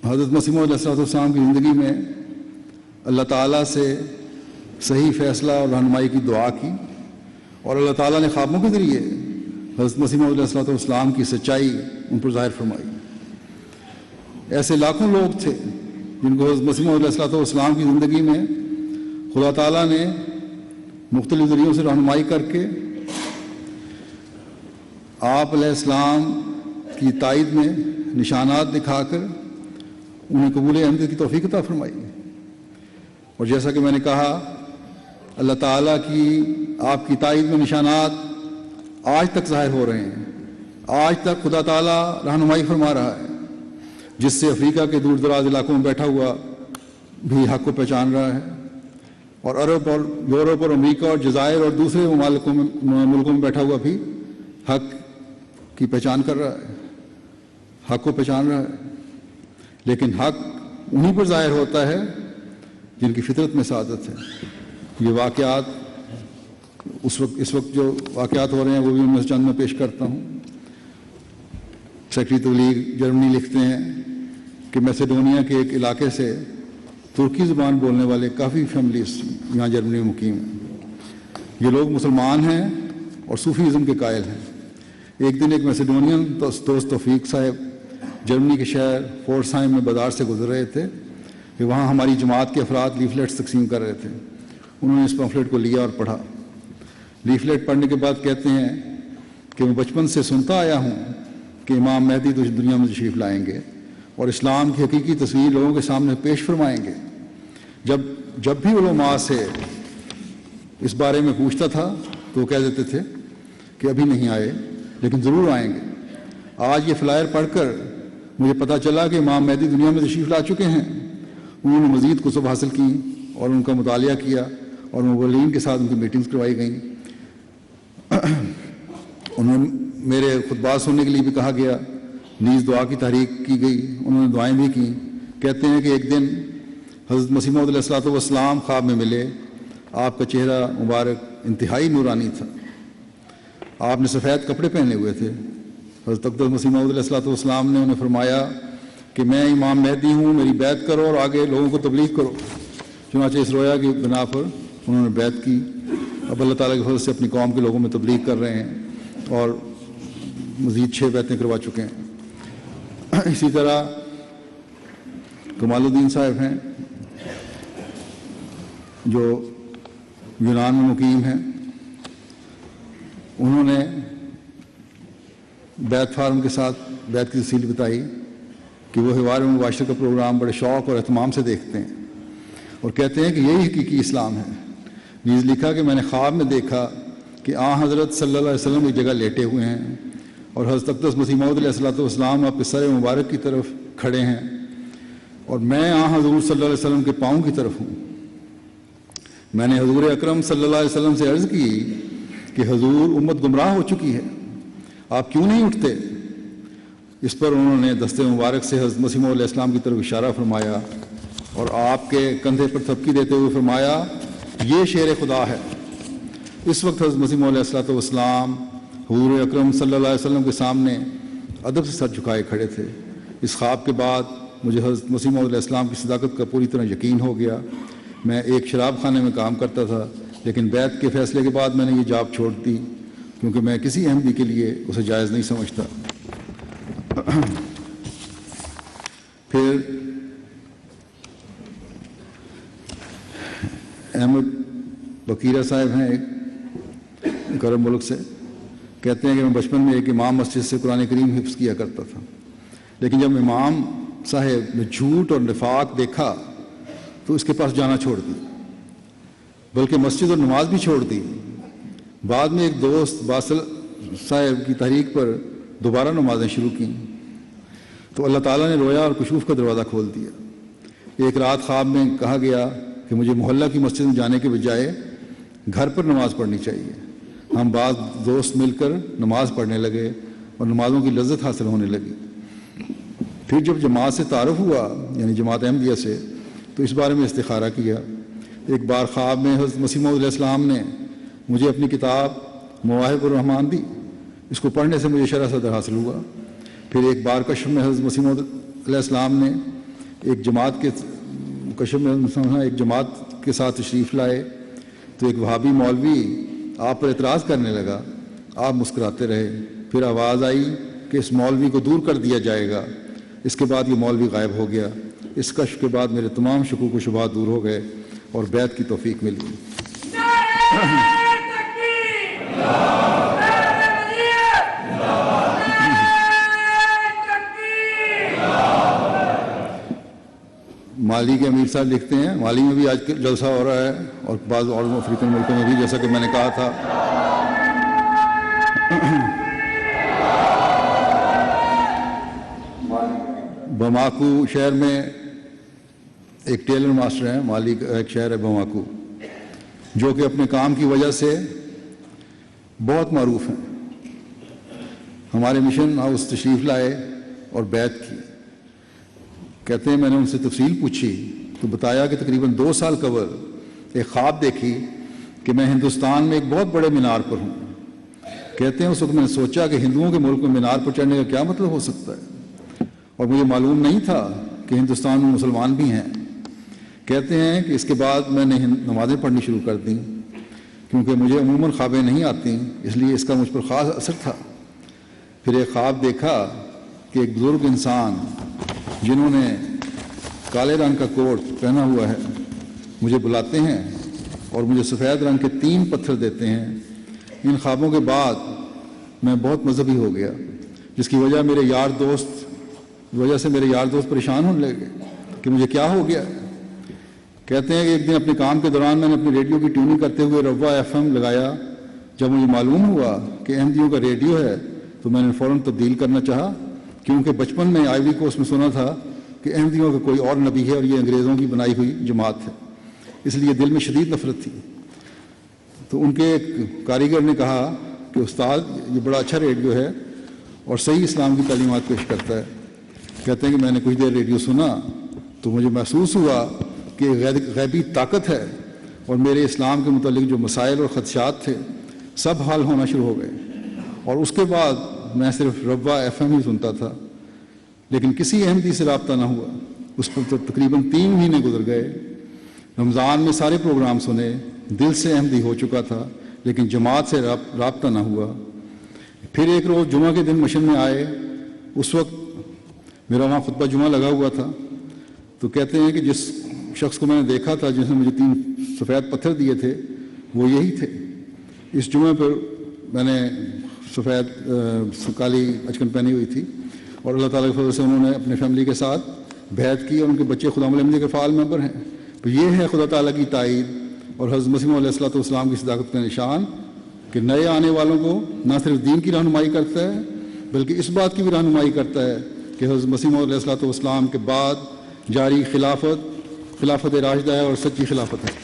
حضرت مسیح موعود علیہ السلام کی زندگی میں اللہ تعالیٰ سے صحیح فیصلہ اور رہنمائی کی دعا کی، اور اللہ تعالیٰ نے خوابوں کے ذریعے حضرت مسیح موعود علیہ السلام کی سچائی ان پر ظاہر فرمائی۔ ایسے لاکھوں لوگ تھے جن کو حضرت مسیح موعود علیہ السلام کی زندگی میں خدا تعالیٰ نے مختلف ذریعوں سے رہنمائی کر کے آپ علیہ السلام کی تائید میں نشانات دکھا کر انہیں قبول احمد کی توفیق عطا فرمائی۔ اور جیسا کہ میں نے کہا، اللہ تعالیٰ کی آپ کی تائید میں نشانات آج تک ظاہر ہو رہے ہیں۔ آج تک خدا تعالیٰ رہنمائی فرما رہا ہے، جس سے افریقہ کے دور دراز علاقوں میں بیٹھا ہوا بھی حق کو پہچان رہا ہے، اور عرب اور یورپ اور امریکہ اور جزائر اور دوسرے ملکوں میں بیٹھا ہوا بھی حق کی پہچان کر رہا ہے، حق کو پہچان رہا ہے۔ لیکن حق انہی پر ظاہر ہوتا ہے جن کی فطرت میں سعادت ہے۔ یہ واقعات اس وقت جو واقعات ہو رہے ہیں وہ بھی ان میں سے چند میں پیش کرتا ہوں۔ سیکرٹری تبلیغ جرمنی لکھتے ہیں کہ میسیڈونیا کے ایک علاقے سے ترکی زبان بولنے والے کافی فیملیز یہاں جرمنی میں مقیم ہیں۔ یہ لوگ مسلمان ہیں اور صوفیزم کے قائل ہیں۔ ایک دن ایک میسیڈونین دوست توفیق صاحب جرمنی کے شہر فورسہائم میں بازار سے گزر رہے تھے کہ وہاں ہماری جماعت کے افراد لیفلیٹس تقسیم کر رہے تھے۔ انہوں نے اس پمفلٹ کو لیا اور پڑھا۔ لیفلیٹ پڑھنے کے بعد کہتے ہیں کہ میں بچپن سے سنتا آیا ہوں کہ امام مہدی دنیا میں تشریف لائیں گے اور اسلام کی حقیقی تصویر لوگوں کے سامنے پیش فرمائیں گے۔ جب بھی علماء سے اس بارے میں پوچھتا تھا تو وہ کہہ دیتے تھے کہ ابھی نہیں آئے لیکن ضرور آئیں گے۔ آج یہ فلائر پڑھ کر مجھے پتہ چلا کہ امام مہدی دنیا میں تشریف لا چکے ہیں۔ انہوں نے مزید کتب حاصل کی اور ان کا مطالعہ کیا اور مبلغین کے ساتھ ان کی میٹنگز کروائی گئیں۔ انہوں میرے خطبات سننے کے لیے بھی کہا گیا، نیز دعا کی تحریک کی گئی، انہوں نے دعائیں بھی کیں۔ کہتے ہیں کہ ایک دن حضرت مسیح موعود علیہ السلام خواب میں ملے۔ آپ کا چہرہ مبارک انتہائی نورانی تھا۔ آپ نے سفید کپڑے پہنے ہوئے تھے۔ حضرت اقدس مسیح موعود علیہ السلام نے انہیں فرمایا کہ میں امام مہدی ہوں، میری بیعت کرو اور آگے لوگوں کو تبلیغ کرو۔ چنانچہ اس رویا کی بنا پر انہوں نے بیعت کی۔ اب اللہ تعالیٰ کے فضل سے اپنی قوم کے لوگوں میں تبلیغ کر رہے ہیں اور مزید 6 بیعتیں کروا چکے ہیں۔ اسی طرح کمال الدین صاحب ہیں جو یونان میں مقیم ہیں۔ انہوں نے بیت فارم کے ساتھ بیت کی تفصیل بتائی کہ وہ حوار مباشر کا پروگرام بڑے شوق اور اہتمام سے دیکھتے ہیں اور کہتے ہیں کہ یہی حقیقی اسلام ہے۔ نیز لکھا کہ میں نے خواب میں دیکھا کہ حضرت صلی اللہ علیہ وسلم ایک جگہ لیٹے ہوئے ہیں اور حضرت اقدس مسیح موعود علیہ الصلوۃ والسلام آپ کے سر مبارک کی طرف کھڑے ہیں اور میں حضور صلی اللہ علیہ وسلم کے پاؤں کی طرف ہوں۔ میں نے حضور اکرم صلی اللہ علیہ وسلم سے عرض کی کہ حضور، امت گمراہ ہو چکی ہے، آپ کیوں نہیں اٹھتے؟ اس پر انہوں نے دست مبارک سے حضرت مسیح موعود علیہ السلام کی طرف اشارہ فرمایا اور آپ کے کندھے پر تھپکی دیتے ہوئے فرمایا، یہ شیر خدا ہے۔ اس وقت حضرت مسیح موعود علیہ السلام حضور اکرم صلی اللہ علیہ وسلم کے سامنے ادب سے سر جھکائے کھڑے تھے۔ اس خواب کے بعد مجھے حضرت مسیح موعود علیہ السلام کی صداقت کا پوری طرح یقین ہو گیا۔ میں ایک شراب خانے میں کام کرتا تھا، لیکن بیعت کے فیصلے کے بعد میں نے یہ جاب چھوڑ دی کیونکہ میں کسی احمدی کے لیے اسے جائز نہیں سمجھتا۔ پھر احمد بکیرہ صاحب ہیں ایک عرب ملک سے، کہتے ہیں کہ میں بچپن میں ایک امام مسجد سے قرآن کریم حفظ کیا کرتا تھا، لیکن جب امام صاحب نے جھوٹ اور نفاق دیکھا تو اس کے پاس جانا چھوڑ دی، بلکہ مسجد اور نماز بھی چھوڑ دی۔ بعد میں ایک دوست باسل صاحب کی تحریک پر دوبارہ نمازیں شروع کیں تو اللہ تعالیٰ نے رویا اور کشوف کا دروازہ کھول دیا۔ ایک رات خواب میں کہا گیا کہ مجھے محلہ کی مسجد میں جانے کے بجائے گھر پر نماز پڑھنی چاہیے۔ ہم بعض دوست مل کر نماز پڑھنے لگے اور نمازوں کی لذت حاصل ہونے لگی۔ پھر جب جماعت سے تعارف ہوا، یعنی جماعت احمدیہ سے، تو اس بارے میں استخارہ کیا۔ ایک بار خواب میں حضرت مسیح موعود علیہ السلام نے مجھے اپنی کتاب مواہب الرحمان دی، اس کو پڑھنے سے مجھے شرح صدر حاصل ہوا۔ پھر ایک بار کشف میں حضرت مسیح موعود علیہ السلام نے ایک جماعت کے ساتھ تشریف لائے تو ایک وہابی مولوی آپ پر اعتراض کرنے لگا۔ آپ مسکراتے رہے۔ پھر آواز آئی کہ اس مولوی کو دور کر دیا جائے گا۔ اس کے بعد یہ مولوی غائب ہو گیا۔ اس کشف کے بعد میرے تمام شکوک و شبہات دور ہو گئے اور بیعت کی توفیق مل گئی۔ مالی کے امیر صاحب لکھتے ہیں، مالی میں بھی آج جلسہ ہو رہا ہے اور بعض اور افریقن ملکوں میں بھی، جیسا کہ میں نے کہا تھا۔ بماکو شہر میں ایک ٹیلر ماسٹر ہیں، مالی کا ایک شہر ہے بماکو، جو کہ اپنے کام کی وجہ سے بہت معروف ہیں۔ ہمارے مشن ہاؤس تشریف لائے اور بیعت کی۔ کہتے ہیں میں نے ان سے تفصیل پوچھی تو بتایا کہ تقریباً 2 سال قبل ایک خواب دیکھی کہ میں ہندوستان میں ایک بہت بڑے مینار پر ہوں۔ کہتے ہیں اس وقت میں نے سوچا کہ ہندوؤں کے ملک میں مینار پر چڑھنے کا کیا مطلب ہو سکتا ہے، اور مجھے معلوم نہیں تھا کہ ہندوستان میں مسلمان بھی ہیں۔ کہتے ہیں کہ اس کے بعد میں نے نمازیں پڑھنی شروع کر دیں کیونکہ مجھے عموماً خوابیں نہیں آتی، اس لیے اس کا مجھ پر خاص اثر تھا۔ پھر ایک خواب دیکھا کہ ایک بزرگ انسان جنہوں نے کالے رنگ کا کوٹ پہنا ہوا ہے مجھے بلاتے ہیں اور مجھے سفید رنگ کے 3 پتھر دیتے ہیں۔ ان خوابوں کے بعد میں بہت مذہبی ہو گیا، جس کی وجہ سے میرے یار دوست پریشان ہونے لگے کہ مجھے کیا ہو گیا۔ کہتے ہیں کہ ایک دن اپنے کام کے دوران میں نے اپنے ریڈیو کی ٹیوننگ کرتے ہوئے روا FM لگایا۔ جب مجھے معلوم ہوا کہ احمدیوں کا ریڈیو ہے تو میں نے فوراً تبدیل کرنا چاہا، کیونکہ بچپن میں آئیوری کوسٹ میں سنا تھا کہ احمدیوں کا کوئی اور نبی ہے اور یہ انگریزوں کی بنائی ہوئی جماعت ہے، اس لیے دل میں شدید نفرت تھی۔ تو ان کے ایک کاریگر نے کہا کہ استاد یہ بڑا اچھا ریڈیو ہے اور صحیح اسلام کی تعلیمات پیش کرتا ہے۔ کہتے ہیں کہ میں نے کچھ دیر ریڈیو سنا تو مجھے محسوس ہوا کہ غیبی طاقت ہے اور میرے اسلام کے متعلق جو مسائل اور خدشات تھے سب حل ہونا شروع ہو گئے، اور اس کے بعد میں صرف روا FM ہی سنتا تھا، لیکن کسی احمدی سے رابطہ نہ ہوا۔ اس پر تو تقریباً 3 مہینے گزر گئے۔ رمضان میں سارے پروگرام سنے، دل سے احمدی ہو چکا تھا، لیکن جماعت سے رابطہ نہ ہوا۔ پھر ایک روز جمعہ کے دن مشن میں آئے، اس وقت میرا وہاں خطبہ جمعہ لگا ہوا تھا۔ تو کہتے ہیں کہ جس شخص کو میں نے دیکھا تھا جس نے مجھے 3 سفید پتھر دیے تھے وہ یہی تھے۔ اس جمعے پر میں نے سفید کالی اچکن پہنی ہوئی تھی، اور اللہ تعالیٰ کے فضل سے انہوں نے اپنے فیملی کے ساتھ بیعت کی، اور ان کے بچے خدا ملمدی کے فعال ممبر ہیں۔ تو یہ ہے خدا تعالیٰ کی تائید اور حضرت مسیح علیہ الصلوۃ والسلام کی صداقت کا نشان کہ نئے آنے والوں کو نہ صرف دین کی رہنمائی کرتا ہے بلکہ اس بات کی بھی رہنمائی کرتا ہے کہ حضرت مسیح علیہ الصلوۃ والسلام کے بعد جاری خلافت راشدہ ہے اور سچی خلافت ہے۔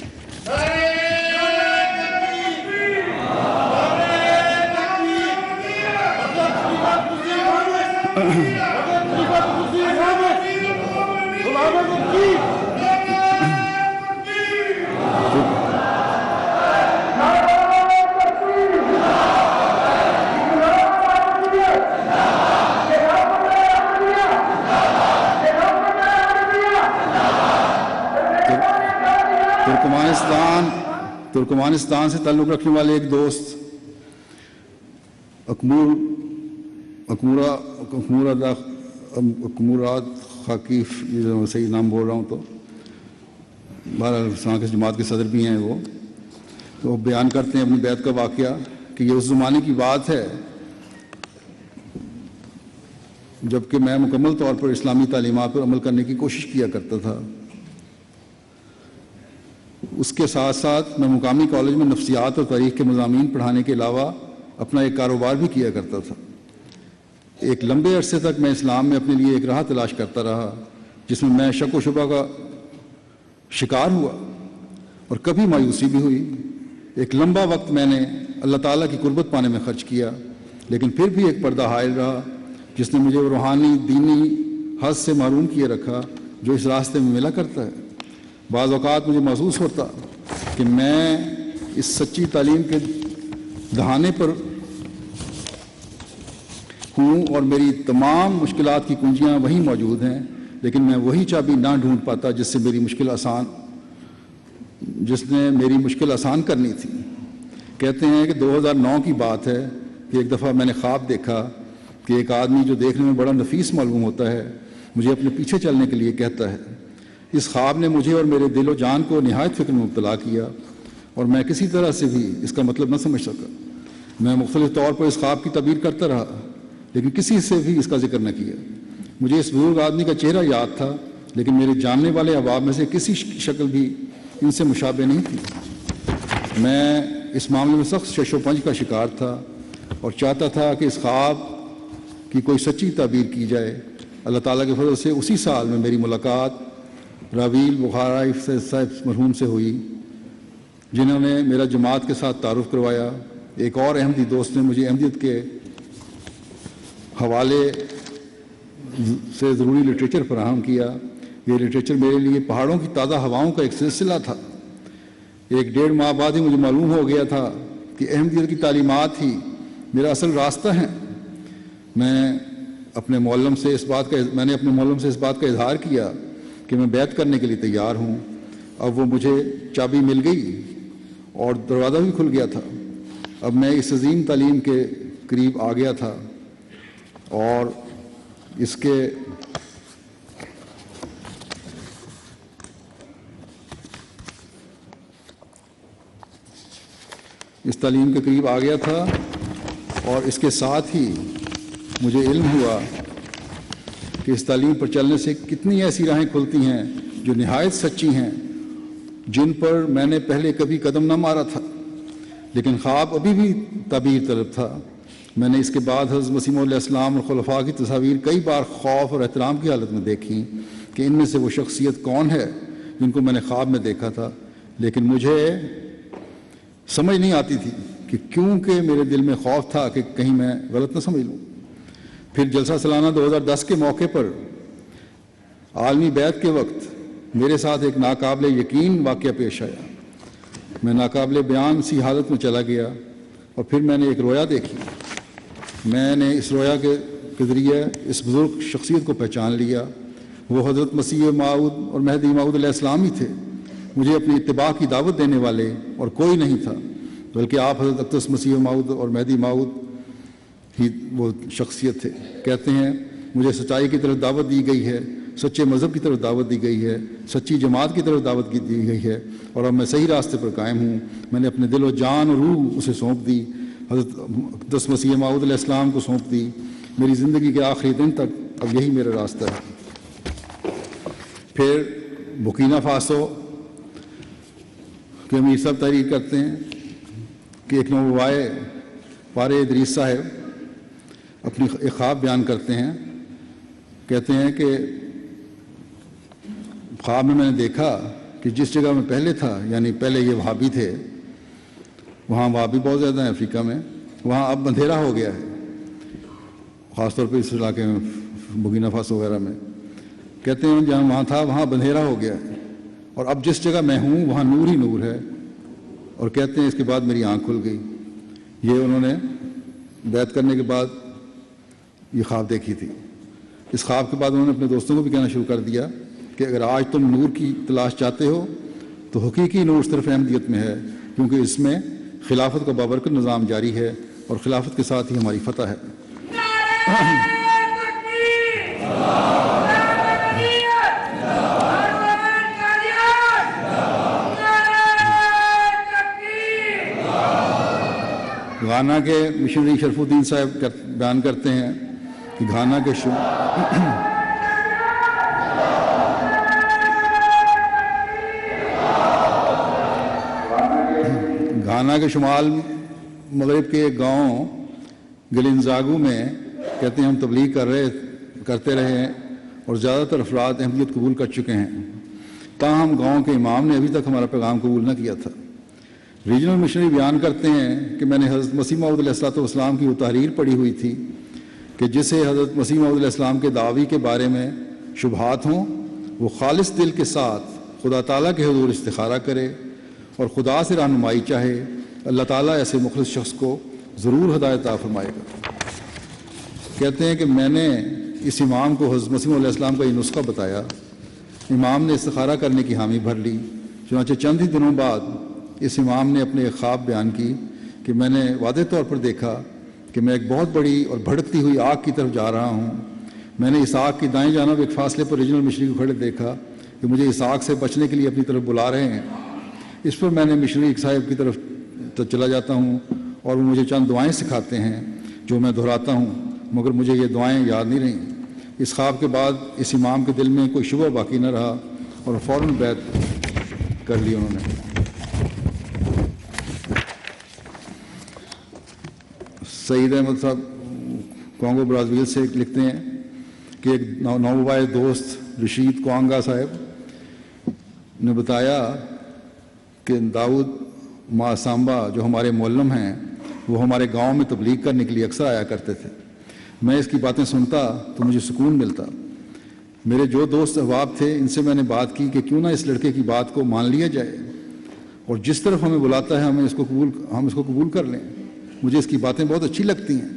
ترکمانستان سے تعلق رکھنے والے ایک دوست اکمورات خاکیف، صحیح نام بول رہا ہوں تو بہرحال کے جماعت کے صدر بھی ہیں وہ، تو بیان کرتے ہیں اپنی بیعت کا واقعہ کہ یہ اس زمانے کی بات ہے جب کہ میں مکمل طور پر اسلامی تعلیمات پر عمل کرنے کی کوشش کیا کرتا تھا۔ اس کے ساتھ ساتھ میں مقامی کالج میں نفسیات اور تاریخ کے مضامین پڑھانے کے علاوہ اپنا ایک کاروبار بھی کیا کرتا تھا۔ ایک لمبے عرصے تک میں اسلام میں اپنے لیے ایک راہ تلاش کرتا رہا جس میں شک و شبہ کا شکار ہوا اور کبھی مایوسی بھی ہوئی۔ ایک لمبا وقت میں نے اللہ تعالیٰ کی قربت پانے میں خرچ کیا، لیکن پھر بھی ایک پردہ حائل رہا جس نے مجھے روحانی دینی حظ سے محروم کیے رکھا جو اس راستے میں ملا کرتا ہے۔ بعض اوقات مجھے محسوس ہوتا کہ میں اس سچی تعلیم کے دہانے پر ہوں اور میری تمام مشکلات کی کنجیاں وہیں موجود ہیں، لیکن میں وہی چابی نہ ڈھونڈ پاتا جس نے میری مشکل آسان کرنی تھی۔ کہتے ہیں کہ 2009 کی بات ہے کہ ایک دفعہ میں نے خواب دیکھا کہ ایک آدمی جو دیکھنے میں بڑا نفیس معلوم ہوتا ہے مجھے اپنے پیچھے چلنے کے لیے کہتا ہے۔ اس خواب نے مجھے اور میرے دل و جان کو نہایت فکر میں مبتلا کیا اور میں کسی طرح سے بھی اس کا مطلب نہ سمجھ سکا۔ میں مختلف طور پر اس خواب کی تعبیر کرتا رہا لیکن کسی سے بھی اس کا ذکر نہ کیا۔ مجھے اس بزرگ آدمی کا چہرہ یاد تھا لیکن میرے جاننے والے احباب میں سے کسی شکل بھی ان سے مشابہ نہیں تھی۔ میں اس معاملے میں سخت شش و پنج کا شکار تھا اور چاہتا تھا کہ اس خواب کی کوئی سچی تعبیر کی جائے۔ اللہ تعالیٰ کے فضل سے اسی سال میں میری ملاقات راویل بخاری صاحب مرحوم سے ہوئی جنہوں نے میرا جماعت کے ساتھ تعارف کروایا۔ ایک اور احمدی دوست نے مجھے احمدیت کے حوالے سے ضروری لٹریچر فراہم کیا۔ یہ لٹریچر میرے لیے پہاڑوں کی تازہ ہواؤں کا ایک سلسلہ تھا۔ 1.5 ماہ بعد ہی مجھے معلوم ہو گیا تھا کہ احمدیت کی تعلیمات ہی میرا اصل راستہ ہے۔ میں نے اپنے معلم سے اس بات کا اظہار کیا کہ میں بیعت کرنے کے لیے تیار ہوں۔ اب وہ مجھے چابی مل گئی اور دروازہ بھی کھل گیا تھا۔ اب میں اس عظیم تعلیم کے قریب آ گیا تھا اور اس تعلیم کے قریب آ گیا تھا اور اس کے ساتھ ہی مجھے علم ہوا کہ اس تعلیم پر چلنے سے کتنی ایسی راہیں کھلتی ہیں جو نہایت سچی ہیں جن پر میں نے پہلے کبھی قدم نہ مارا تھا، لیکن خواب ابھی بھی تعبیر طلب تھا۔ میں نے اس کے بعد حضرت مسیح علیہ السلام اور خلفاء کی تصاویر کئی بار خوف اور احترام کی حالت میں دیکھی کہ ان میں سے وہ شخصیت کون ہے جن کو میں نے خواب میں دیکھا تھا، لیکن مجھے سمجھ نہیں آتی تھی کہ کیونکہ میرے دل میں خوف تھا کہ کہیں میں غلط نہ سمجھ لوں۔ پھر جلسہ سالانہ 2010 کے موقع پر عالمی بیعت کے وقت میرے ساتھ ایک ناقابل یقین واقعہ پیش آیا۔ میں ناقابل بیان سی حالت میں چلا گیا اور پھر میں نے ایک رویا دیکھی۔ میں نے اس رویا کے ذریعے اس بزرگ شخصیت کو پہچان لیا۔ وہ حضرت مسیح موعود اور مہدی موعود علیہ السلام ہی تھے۔ مجھے اپنی اتباع کی دعوت دینے والے اور کوئی نہیں تھا، بلکہ آپ حضرت اقدس مسیح موعود اور مہدی موعود ہی وہ شخصیت تھے۔ کہتے ہیں مجھے سچائی کی طرف دعوت دی گئی ہے، سچے مذہب کی طرف دعوت دی گئی ہے، سچی جماعت کی طرف دعوت دی گئی ہے، اور اب میں صحیح راستے پر قائم ہوں۔ میں نے اپنے دل و جان اور روح اسے سونپ دی۔ حضرت اقدس مسیح موعود علیہ السلام کو سونپ دی. میری زندگی کے آخری دن تک اب یہی میرا راستہ ہے. پھر بورکینا فاسو کے امیر صاحب تحریر کرتے ہیں کہ ایک نوبوائے پارے ادریس صاحب اپنی ایک خواب بیان کرتے ہیں. کہتے ہیں کہ خواب میں نے دیکھا کہ جس جگہ میں پہلے تھا، یعنی پہلے یہ وہابی تھے، وہاں وہابی بہت زیادہ ہیں افریقہ میں، وہاں اب اندھیرا ہو گیا ہے، خاص طور پہ اس علاقے میں بورکینا فاسو وغیرہ میں. کہتے ہیں جہاں وہاں تھا وہاں اندھیرا ہو گیا ہے، اور اب جس جگہ میں ہوں وہاں نور ہی نور ہے. اور کہتے ہیں اس کے بعد میری آنکھ کھل گئی. یہ انہوں نے بیعت کرنے کے بعد یہ خواب دیکھی تھی. اس خواب کے بعد انہوں نے اپنے دوستوں کو بھی کہنا شروع کر دیا کہ اگر آج تم نور کی تلاش چاہتے ہو تو حقیقی نور صرف احمدیت میں ہے، کیونکہ اس میں خلافت کا بابرکت نظام جاری ہے اور خلافت کے ساتھ ہی ہماری فتح ہے. گھانا کے مشنری شرف الدین صاحب بیان کرتے ہیں کہ گھانا کے شمال مغرب کے ایک گاؤں گلنزاگو میں کہتے ہیں ہم تبلیغ کرتے رہے ہیں اور زیادہ تر افراد احمدیت قبول کر چکے ہیں، تاہم گاؤں کے امام نے ابھی تک ہمارا پیغام قبول نہ کیا تھا. ریجنل مشنری بیان کرتے ہیں کہ میں نے حضرت مسیح موعود علیہ السلام کی وہ تحریر پڑھی ہوئی تھی کہ جسے حضرت مسیح موعود علیہ السلام کے دعوی کے بارے میں شبہات ہوں، وہ خالص دل کے ساتھ خدا تعالیٰ کے حضور استخارہ کرے اور خدا سے رہنمائی چاہے. اللہ تعالیٰ ایسے مخلص شخص کو ضرور ہدایت عطا فرمائے گا. کہتے ہیں کہ میں نے اس امام کو حضرت مسیح علیہ السلام کا یہ نسخہ بتایا. امام نے استخارہ کرنے کی حامی بھر لی. چنانچہ چند ہی دنوں بعد اس امام نے اپنے ایک خواب بیان کی کہ میں نے واضح طور پر دیکھا کہ میں ایک بہت بڑی اور بھڑکتی ہوئی آگ کی طرف جا رہا ہوں. میں نے اس آگ کی دائیں جانب ایک فاصلے پر ریجنل مشنری کو کھڑے دیکھا کہ مجھے اس آگ سے بچنے کے لیے اپنی طرف بلا رہے ہیں. اس پر میں نے مشنری صاحب کی طرف چلا جاتا ہوں اور وہ مجھے چند دعائیں سکھاتے ہیں جو میں دہراتا ہوں، مگر مجھے یہ دعائیں یاد نہیں رہیں. اس خواب کے بعد اس امام کے دل میں کوئی شبہ باقی نہ رہا اور فوراً بیعت کر لی انہوں نے. سعید احمد صاحب کانگو برازیل سے لکھتے ہیں کہ ایک نوبوائے دوست رشید کوانگا صاحب نے بتایا کہ داؤد ماسامبا جو ہمارے معلم ہیں وہ ہمارے گاؤں میں تبلیغ کرنے کے لیے اکثر آیا کرتے تھے. میں اس کی باتیں سنتا تو مجھے سکون ملتا. میرے جو دوست احباب تھے ان سے میں نے بات کی کہ کیوں نہ اس لڑکے کی بات کو مان لیا جائے اور جس طرف ہمیں بلاتا ہے ہم اس کو قبول کر لیں. مجھے اس کی باتیں بہت اچھی لگتی ہیں،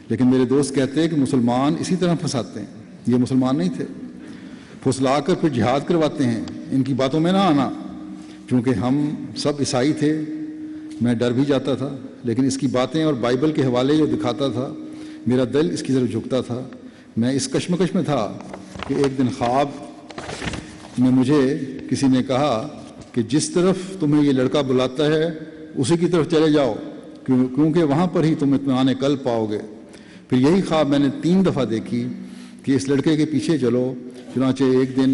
لیکن میرے دوست کہتے ہیں کہ مسلمان اسی طرح پھنساتے ہیں. یہ مسلمان نہیں تھے، پھسلا کر پھر جہاد کرواتے ہیں. ان کی باتوں میں نہ آنا. چونکہ ہم سب عیسائی تھے میں ڈر بھی جاتا تھا، لیکن اس کی باتیں اور بائبل کے حوالے جو دکھاتا تھا میرا دل اس کی طرف جھکتا تھا. میں اس کشمکش میں تھا کہ ایک دن خواب میں مجھے کسی نے کہا کہ جس طرف تمہیں یہ لڑکا بلاتا ہے اسی کی طرف چلے جاؤ، کیونکہ وہاں پر ہی تم اطمینان قلب پاؤ گے. پھر یہی خواب میں نے 3 دفعہ دیکھی کہ اس لڑکے کے پیچھے چلو. چنانچہ ایک دن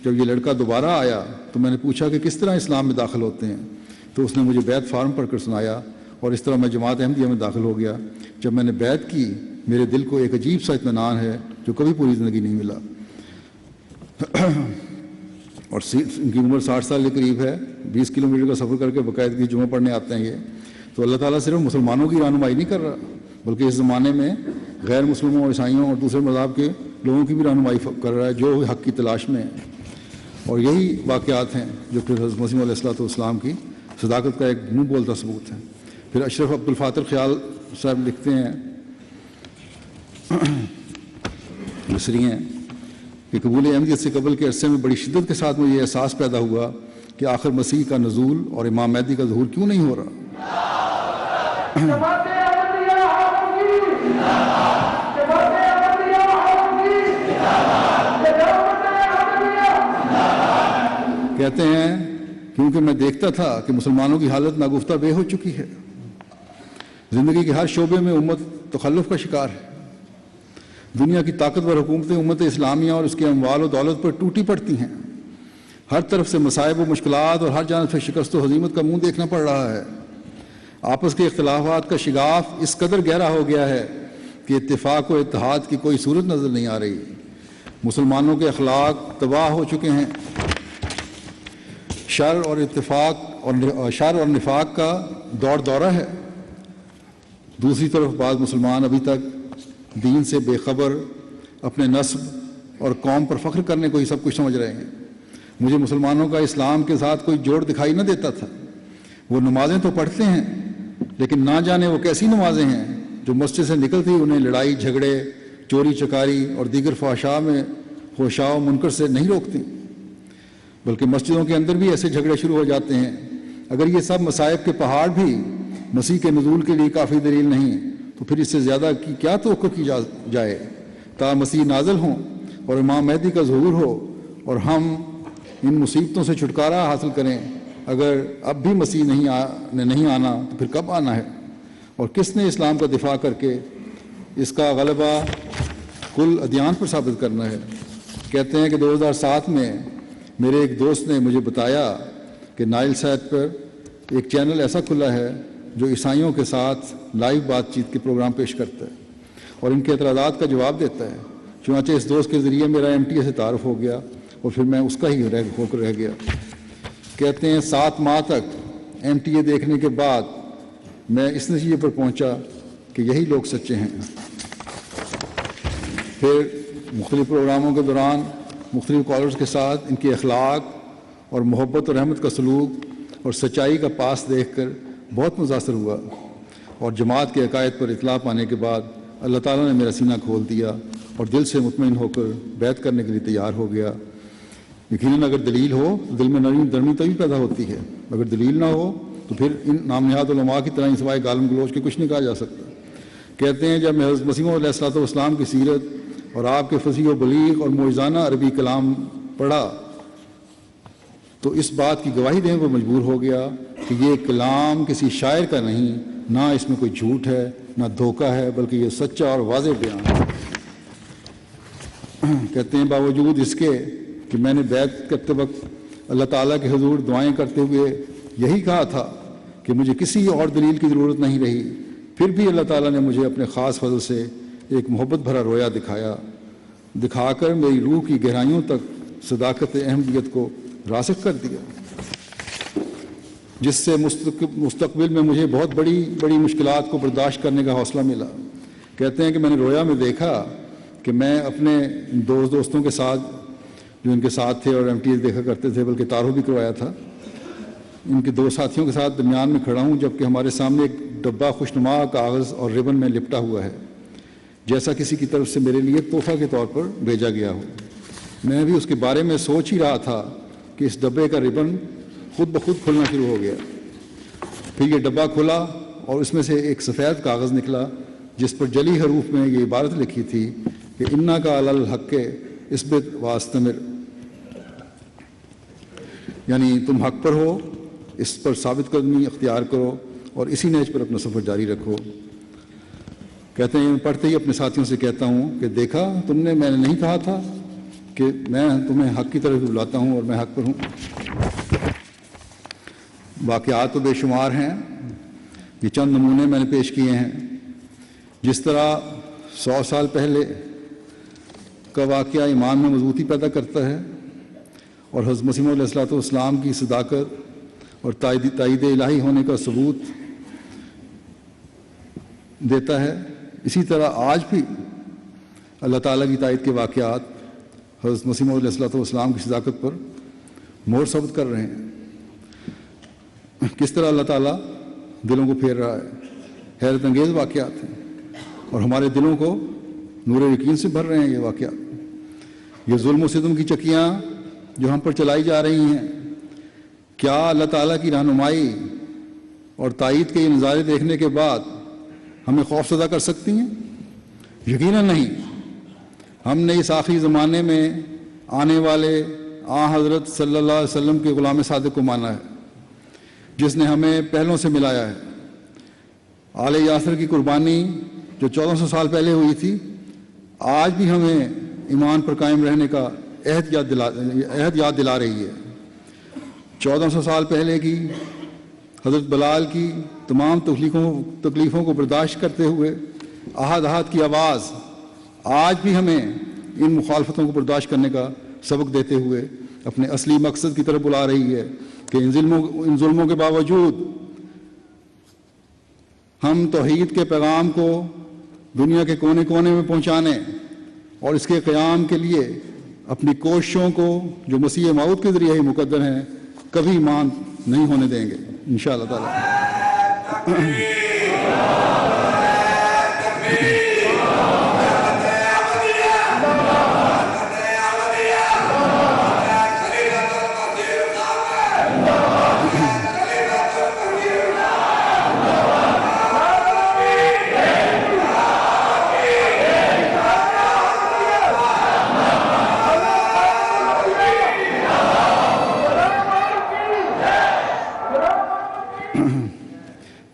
جب یہ لڑکا دوبارہ آیا تو میں نے پوچھا کہ کس طرح اسلام میں داخل ہوتے ہیں، تو اس نے مجھے بیعت فارم پڑھ کر سنایا اور اس طرح میں جماعت احمدیہ میں داخل ہو گیا. جب میں نے بیعت کی میرے دل کو ایک عجیب سا اطمینان ہے جو کبھی پوری زندگی نہیں ملا. اور ان کی عمر 60 سال کے قریب ہے. 20 کلومیٹر کا سفر کر کے باقاعدگی جمعہ پڑھنے آتے ہیں. یہ تو اللہ تعالیٰ صرف مسلمانوں کی رہنمائی نہیں کر رہا بلکہ اس زمانے میں غیر مسلموں اور عیسائیوں اور دوسرے مذہب کے لوگوں کی بھی رہنمائی کر رہا ہے جو حق کی تلاش میں ہیں. اور یہی واقعات ہیں جو پھر حضرت مسیح علیہ السلام کی صداقت کا ایک منہ بولتا ثبوت ہے. پھر اشرف عبد الفاتر خیال صاحب لکھتے ہیں، مصری ہیں، کہ قبول احمدیت سے قبل کے عرصے میں بڑی شدت کے ساتھ مجھے یہ احساس پیدا ہوا کہ آخر مسیح کا نزول اور امام مہدی کا ظہور کیوں نہیں ہو رہا. کہتے ہیں کیونکہ میں دیکھتا تھا کہ مسلمانوں کی حالت ناگفتہ بے ہو چکی ہے. زندگی کے ہر شعبے میں امت تخلف کا شکار ہے۔ دنیا کی طاقتور حکومتیں امت اسلامیہ اور اس کے اموال و دولت پر ٹوٹی پڑتی ہیں۔ ہر طرف سے مصائب و مشکلات اور ہر جانب سے شکست و ہزیمت کا منہ دیکھنا پڑ رہا ہے۔ آپس کے اختلافات کا شگاف اس قدر گہرا ہو گیا ہے کہ اتفاق و اتحاد کی کوئی صورت نظر نہیں آ رہی۔ مسلمانوں کے اخلاق تباہ ہو چکے ہیں۔ شر اور نفاق کا دور دورہ ہے۔ دوسری طرف بعض مسلمان ابھی تک دین سے بے خبر اپنے نسب اور قوم پر فخر کرنے کو ہی سب کچھ سمجھ رہے ہیں۔ مجھے مسلمانوں کا اسلام کے ساتھ کوئی جوڑ دکھائی نہ دیتا تھا۔ وہ نمازیں تو پڑھتے ہیں لیکن نہ جانے وہ کیسی نمازیں ہیں جو مسجد سے نکلتی انہیں لڑائی جھگڑے، چوری چکاری اور دیگر فحشاء و منکر سے نہیں روکتی، بلکہ مسجدوں کے اندر بھی ایسے جھگڑے شروع ہو جاتے ہیں۔ اگر یہ سب مصائب کے پہاڑ بھی مسیح کے نزول کے لیے کافی دلیل نہیں تو پھر اس سے زیادہ کی کیا توقع کی جائے تا مسیح نازل ہوں اور امام مہدی کا ظہور ہو اور ہم ان مصیبتوں سے چھٹکارا حاصل کریں۔ اگر اب بھی مسیح نہیں آنا تو پھر کب آنا ہے؟ اور کس نے اسلام کا دفاع کر کے اس کا غلبہ کل ادیان پر ثابت کرنا ہے؟ کہتے ہیں کہ 2007 میں میرے ایک دوست نے مجھے بتایا کہ نائل سیٹ پر ایک چینل ایسا کھلا ہے جو عیسائیوں کے ساتھ لائیو بات چیت کے پروگرام پیش کرتا ہے اور ان کے اعتراضات کا جواب دیتا ہے۔ چنانچہ اس دوست کے ذریعے میرا MTA سے تعارف ہو گیا اور پھر میں اس کا ہی ہو کر رہ گیا۔ کہتے ہیں 7 ماہ تک MTA دیکھنے کے بعد میں اس نتیجے پر پہنچا کہ یہی لوگ سچے ہیں۔ پھر مختلف پروگراموں کے دوران مختلف کالرز کے ساتھ ان کے اخلاق اور محبت اور رحمت کا سلوک اور سچائی کا پاس دیکھ کر بہت متاثر ہوا اور جماعت کے عقائد پر اطلاع پانے کے بعد اللہ تعالیٰ نے میرا سینہ کھول دیا اور دل سے مطمئن ہو کر بیعت کرنے کے لیے تیار ہو گیا۔ یقیناً اگر دلیل ہو تو دل میں نرمی تبھی پیدا ہوتی ہے، اگر دلیل نہ ہو تو پھر ان نام نہاد علماء کی طرح سوائے گالم گلوچ کے کچھ نہیں کہا جا سکتا۔ کہتے ہیں جب میں حضرت مسیح علیہ الصلوۃ والسلام کی سیرت اور آپ کے فصیح و بلیغ اور موعظانہ عربی کلام پڑھا تو اس بات کی گواہی دینے پر مجبور ہو گیا کہ یہ کلام کسی شاعر کا نہیں، نہ اس میں کوئی جھوٹ ہے نہ دھوکہ ہے، بلکہ یہ سچا اور واضح بیان ہے۔ کہتے ہیں باوجود اس کے کہ میں نے بیعت کرتے وقت اللہ تعالیٰ کے حضور دعائیں کرتے ہوئے یہی کہا تھا کہ مجھے کسی اور دلیل کی ضرورت نہیں رہی، پھر بھی اللہ تعالیٰ نے مجھے اپنے خاص فضل سے ایک محبت بھرا رویا دکھا کر میری روح کی گہرائیوں تک صداقت احمدیت کو راسخ کر دیا، جس سے مستقبل میں مجھے بہت بڑی مشکلات کو برداشت کرنے کا حوصلہ ملا۔ کہتے ہیں کہ میں نے رویا میں دیکھا کہ میں اپنے دوستوں کے ساتھ جو ان کے ساتھ تھے اور MTA دیکھا کرتے تھے، بلکہ تعارف بھی کروایا تھا، ان کے 2 ساتھیوں کے ساتھ درمیان میں کھڑا ہوں، جبکہ ہمارے سامنے ایک ڈبہ خوشنما کاغذ اور ربن میں لپٹا ہوا ہے، جیسا کسی کی طرف سے میرے لیے تحفہ کے طور پر بھیجا گیا ہو۔ میں بھی اس کے بارے میں سوچ ہی رہا تھا کہ اس ڈبے کا ربن خود بخود کھلنا شروع ہو گیا۔ پھر یہ ڈبہ کھلا اور اس میں سے ایک سفید کاغذ نکلا جس پر جلی حروف میں یہ عبارت لکھی تھی کہ انا کا علی الحق اثبت واستمر، یعنی تم حق پر ہو، اس پر ثابت قدمی اختیار کرو اور اسی نہج پر اپنا سفر جاری رکھو۔ کہتے ہیں پڑھتے ہی اپنے ساتھیوں سے کہتا ہوں کہ دیکھا میں نے نہیں کہا تھا کہ میں تمہیں حق کی طرف بلاتا ہوں اور میں حق پر ہوں۔ واقعات تو بے شمار ہیں، یہ چند نمونے میں نے پیش کیے ہیں۔ جس طرح 100 سال پہلے کا واقعہ ایمان میں مضبوطی پیدا کرتا ہے اور حضرت مسیح علیہ الصلوۃ والسلام کی صداقت اور تائید الہی ہونے کا ثبوت دیتا ہے، اسی طرح آج بھی اللہ تعالیٰ کی تائید کے واقعات حضرت مسیح علیہ الصلوۃ والسلام کی صداقت پر مہر ثبت کر رہے ہیں۔ کس طرح اللہ تعالیٰ دلوں کو پھیر رہا ہے، حیرت انگیز واقعات ہیں اور ہمارے دلوں کو نور یقین سے بھر رہے ہیں۔ یہ واقعات، یہ ظلم و ستم کی چکیاں جو ہم پر چلائی جا رہی ہیں، کیا اللہ تعالیٰ کی رہنمائی اور تائید کے یہ نظارے دیکھنے کے بعد ہمیں خوف زدہ کر سکتی ہیں؟ یقیناً نہیں۔ ہم نے اس آخری زمانے میں آنے والے حضرت صلی اللہ علیہ وسلم کے غلام صادق کو مانا ہے، جس نے ہمیں پہلوں سے ملایا ہے آل یاسر کی قربانی جو 1400 سال پہلے ہوئی تھی آج بھی ہمیں ایمان پر قائم رہنے کا عہد یاد دلا رہی ہے۔ 1400 سال پہلے کی حضرت بلال کی تمام تکلیفوں کو برداشت کرتے ہوئے احد کی آواز آج بھی ہمیں ان مخالفتوں کو برداشت کرنے کا سبق دیتے ہوئے اپنے اصلی مقصد کی طرف بلا رہی ہے کہ ان ظلموں کے باوجود ہم توحید کے پیغام کو دنیا کے کونے کونے میں پہنچانے اور اس کے قیام کے لیے اپنی کوششوں کو جو مسیح موعود کے ذریعے ہی مقدر ہیں کبھی ماند نہیں ہونے دیں گے انشاءاللہ تعالی۔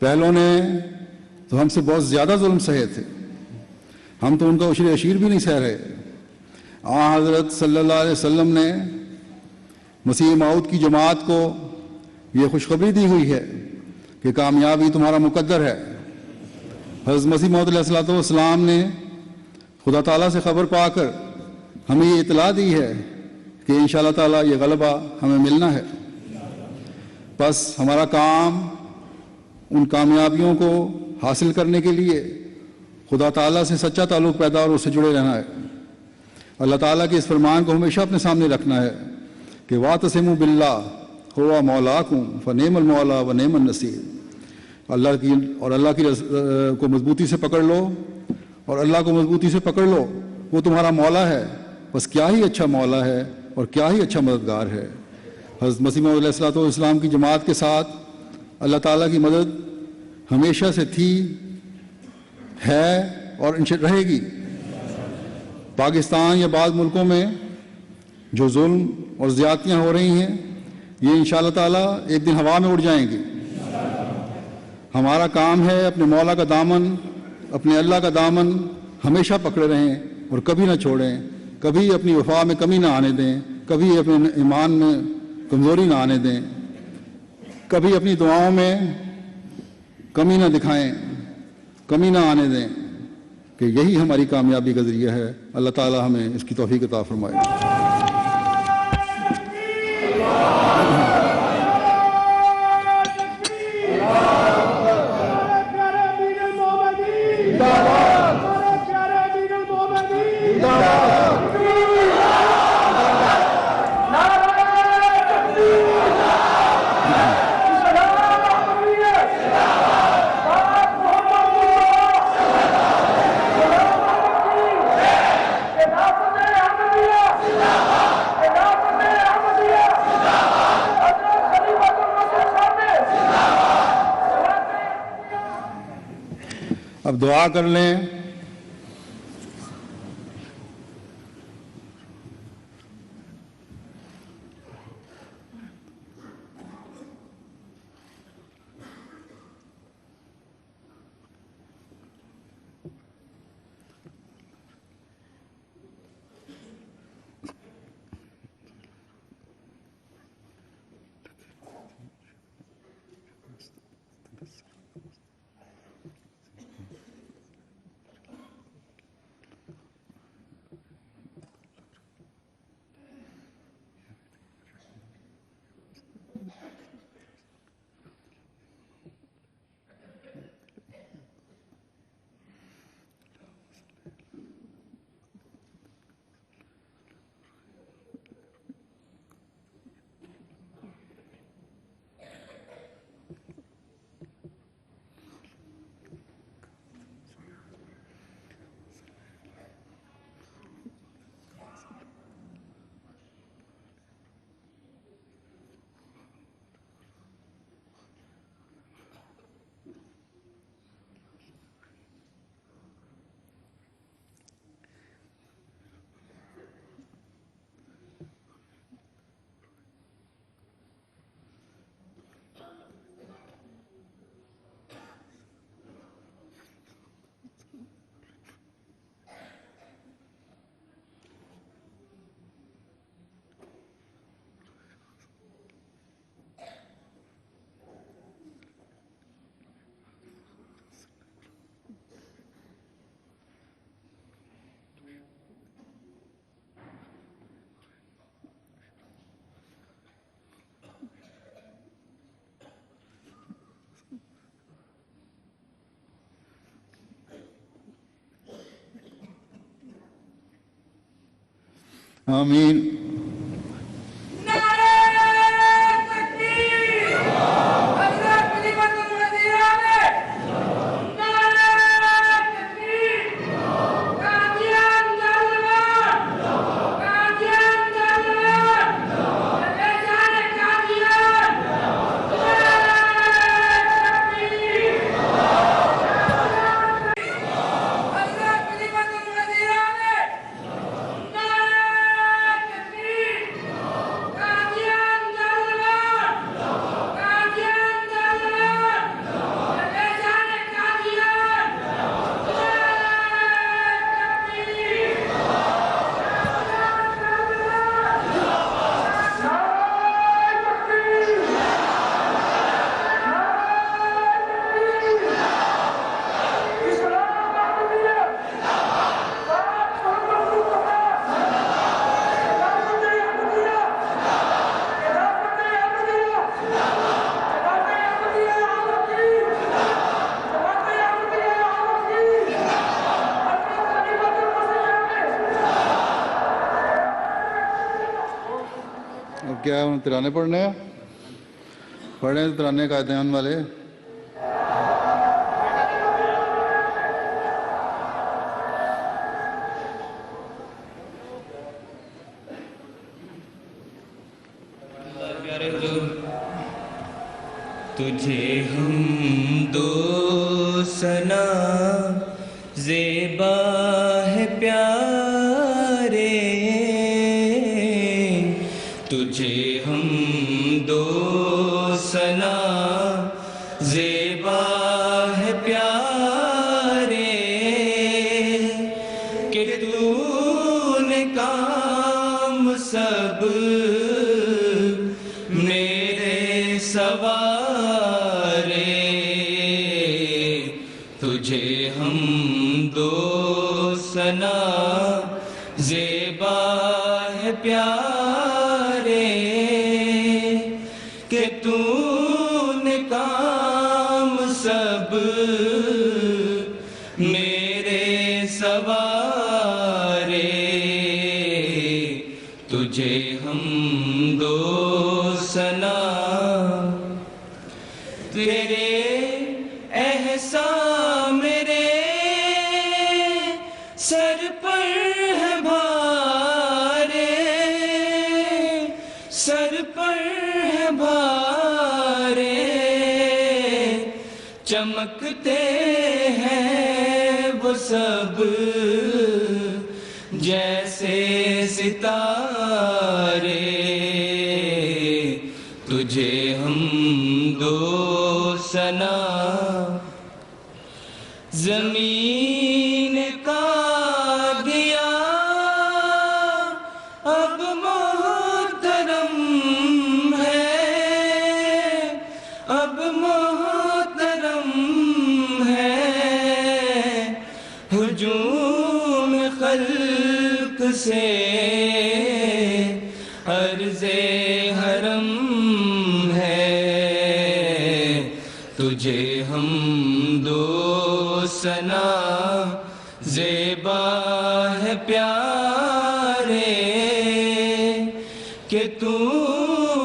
پہلوں نے تو ہم سے بہت زیادہ ظلم سہے تھے، ہم تو ان کا عشر عشیر بھی نہیں سہ رہے۔ حضرت صلی اللہ علیہ وسلم نے مسیح موعود کی جماعت کو یہ خوشخبری دی ہوئی ہے کہ کامیابی تمہارا مقدر ہے۔ حضرت مسیح موعود علیہ السلام نے خدا تعالیٰ سے خبر پا کر ہمیں یہ اطلاع دی ہے کہ انشاءاللہ تعالیٰ یہ غلبہ ہمیں ملنا ہے۔ بس ہمارا کام ان کامیابیوں کو حاصل کرنے کے لیے خدا تعالیٰ سے سچا تعلق پیدا اور اس سے جڑے رہنا ہے۔ اللہ تعالیٰ کے اس فرمان کو ہمیشہ اپنے سامنے رکھنا ہے کہ واعتصموا باللہ ہوا مولاکم فنعم المولا ونعم النصیر۔ اللہ کی کو مضبوطی سے پکڑ لو اور اللہ کو مضبوطی سے پکڑ لو، وہ تمہارا مولا ہے، بس کیا ہی اچھا مولا ہے اور کیا ہی اچھا مددگار ہے۔ حضرت مسیح موعود علیہ السلام کی جماعت کے ساتھ اللہ تعالیٰ کی مدد ہمیشہ سے تھی، ہے اور رہے گی۔ پاکستان یا بعض ملکوں میں جو ظلم اور زیادتیاں ہو رہی ہیں یہ انشاءاللہ تعالیٰ ایک دن ہوا میں اڑ جائیں گی۔ ہمارا کام ہے اپنے مولا کا دامن، اپنے اللہ کا دامن ہمیشہ پکڑے رہیں اور کبھی نہ چھوڑیں، کبھی اپنی وفا میں کمی نہ آنے دیں، کبھی اپنے ایمان میں کمزوری نہ آنے دیں، کبھی اپنی دعاؤں میں کمی نہ دکھائیں، کمی نہ آنے دیں، کہ یہی ہماری کامیابی کا ذریعہ ہے۔ اللہ تعالیٰ ہمیں اس کی توفیق عطا فرمائے۔ اب دعا کر لیں۔ آمین. کیا ہے ترانے پڑھنے ہیں؟ پڑھیں ترانے قائدین والے. تجھے حمد و ثنا زیبا ہے پیارے، تجھے حمد و ثنا زیبا ہے پیارے، کہ تو نے کام سب میرے سوارے، تجھے حمد و ثنا زیبا ہے پیارے، کہ تو نے کام سب میرے سوارے، تجھے حمد و ثنا. تیرے احسان میرے سر پر ہے بھارے، سر پر ہے بھارے، چمکتے ہیں وہ سب جیسے ستارے، تجھے حمد و ثنا. زمین کا دیا اب محترم ہے، اب محترم ہے، ہجوم خلق سے عرض حرم ہے، تجھے حمد و ثنا زیبا ہے پیارے، کہ تو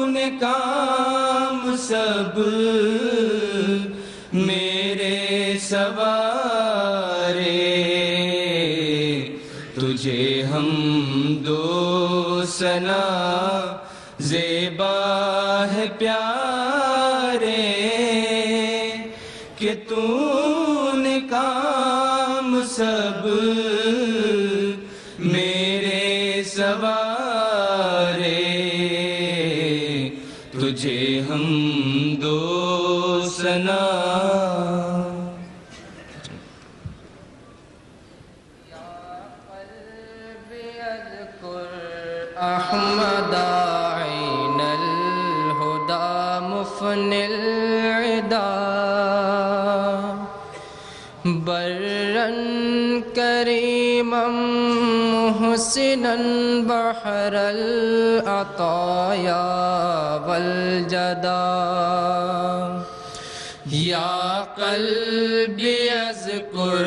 نے کام سب میرے سوارے، تجھے حمد و ثنا زیبا ہے پیارے، کہ تو نے کام سب میرے سوارے، تجھے حمد و ثنا. احمد عین الہدی مفنی العدا، برًا کریما محسنا بحر العطایا والجدا، یا قلبی اذکر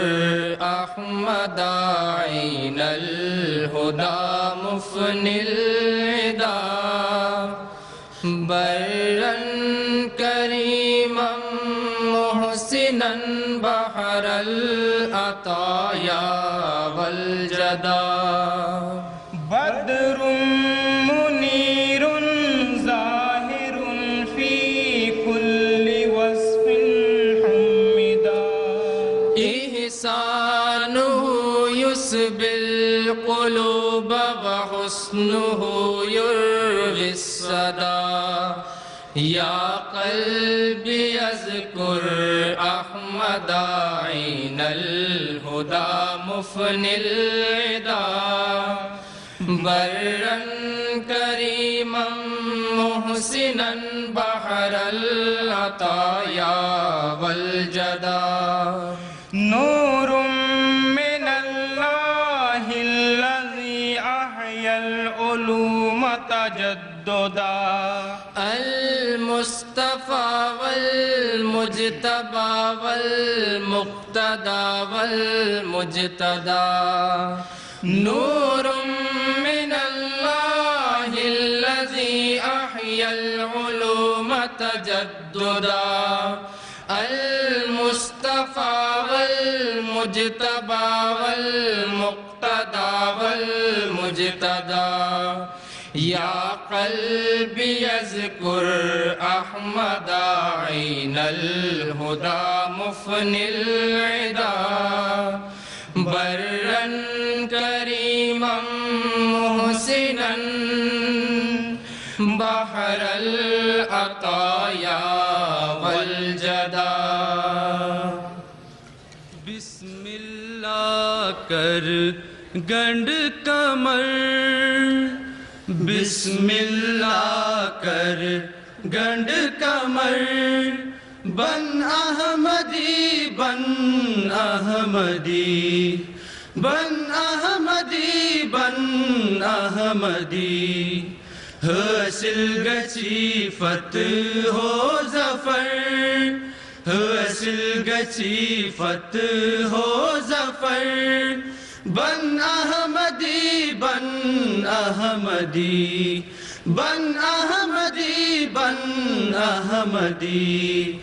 أحمد عين الهدى مفني العدا برا كريما محسنا بحر العطايا والجدا بدر منير ظاهر في كل وصف حمدا إحسانه يسبي القلوب وحسنه يروي الصدى يا قلبي اذكر أحمد عين الهدى مفني العدا برا كريما محسنا بحر العطايا والجدا نور من الله الذي أحيا العلوم تجددا المصطفى والمجتبى والمقتدى والمجتدى نور من الله الذي أحيا العلوم تجددا المصطفى والمجتبى والمقتدى والمجتدى يا قلبي اذكر أحمد عين الهدى مفني العدا برا كريما محسنا بحر العطايا والجدا بسم اللہ کر گنڈ کمر بسم اللہ کر گنڈ کمر بن احمدی بن احمدی بن احمدی بن احمدی حاصل گچی فتح ہو ظفر حاصل گچی فتح ہو ظفر بن احمدی بن احمدی بن احمدی بن احمدی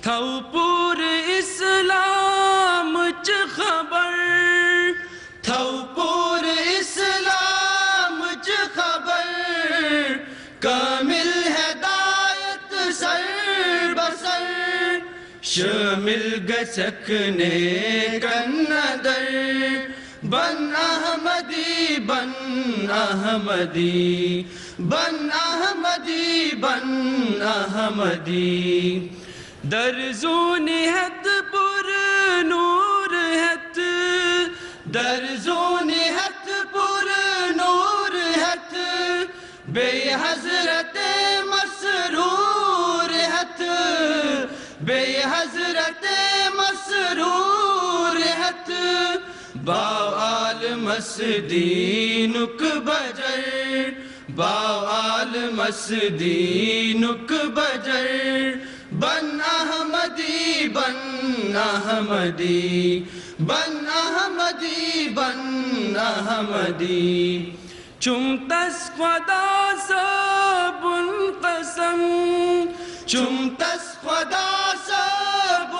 تھو پور اسلام چ خبر تھو پور اسلام چ خبر کامل ہدایت سر بسر شامل گچکنے کندر بن احمدی بن احمدی بن احمدی بن احمدی درزون ہت پر نور ہت درزون ہت پر نور ہت بے حضرت مسرور ہت بے حضرت مسرور ہت باو آل مسدی نک بجر باو آل مسدی نک بجر بن احمدی بن احمدی بن احمدی بن احمدی چمتس خدا سب قسم چمتس خدا سب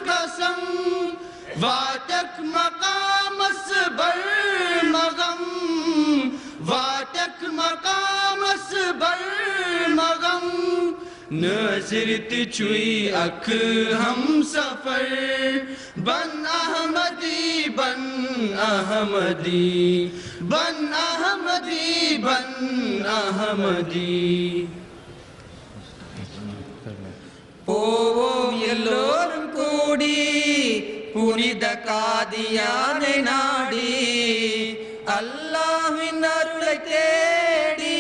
قسم واتک مقام اسبر مغم واتک مقام اسبر مغم نظرت چوئی اکھ ہم سفر بن احمدی بن احمدی بن احمدی بن احمدی പോവും എല്ലോരും കൂടി പുനിത കാദിയാനെ നാടി അല്ലാഹുവിൻ അരുളை തേടി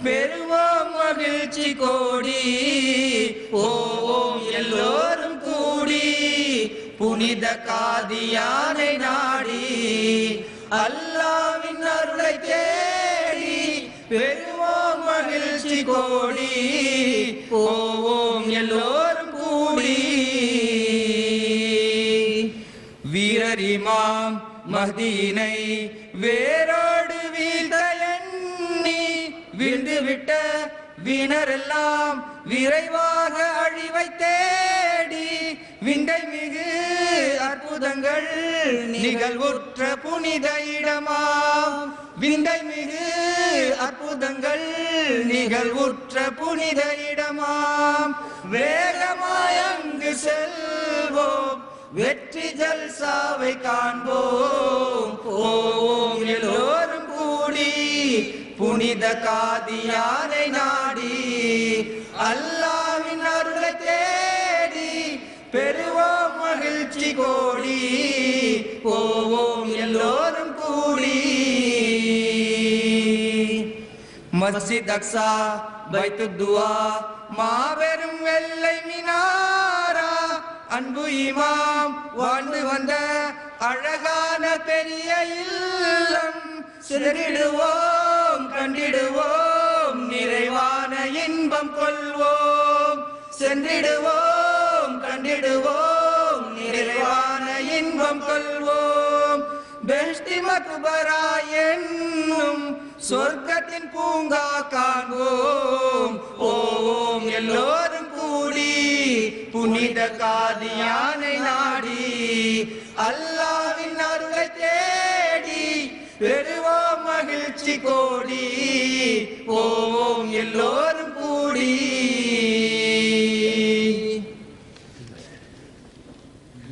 പെരുവാം മகிழ்ச்சி കോടി പോവും എല്ലോരും കൂടി പുനിത കാദിയാനെ നാടി അല്ലാഹുവിൻ അരുളை തേടി പെരുവാം മகிழ்ச்சி കോടി പോവും എല്ലോരും കൂടി വീരരിമാം மதீனை வேரோடு வீழ்த்த எண்ணி விழுந்து விட்ட வீணரெல்லாம் விரைவாக அழிவை தேடி விந்தை மிகு அற்புதங்கள் நிகழ்வுற்ற புனித இடமாம் விந்தை மிகு அற்புதங்கள் நிகழ்வுற்ற புனித இடமாம் வேகமாய் அங்கு செல்வோம் வெற்றி ஜல்சாவை காண்போம் போவோம் எல்லோரும் கூடி புனித காதியானை நாடி அல்லாஹ்வின் அருளை தேடி பெறுவோம் மகிழ்ச்சி கோடி போவோம் எல்லோரும் கூடி மஸ்ஜித் அக்ஸா பைத்துத் துஆ மாபெரும் வெள்ளை மினாரா அன்பு இமாம் வாழ்ந்து வந்த அழகான பெரிய இல்லம் சென்றிடுவோம் கண்டிடுவோம் நிறைவான இன்பம் கொள்வோம் சென்றிடுவோம் கண்டிடுவோம் நிறைவான இன்பம் கொள்வோம் பெஹ்ஷ்தி மக்பரா என்னும் சொர்க்கத்தின் பூங்கா காண்போம் போவோம் எல்லோரும் கூடி புனித காதியானை நாடி அல்லாஹ்வின் அருளை தேடி பெறுவோம் மகிழ்ச்சி கோடி போவோம் எல்லோரும் கூடி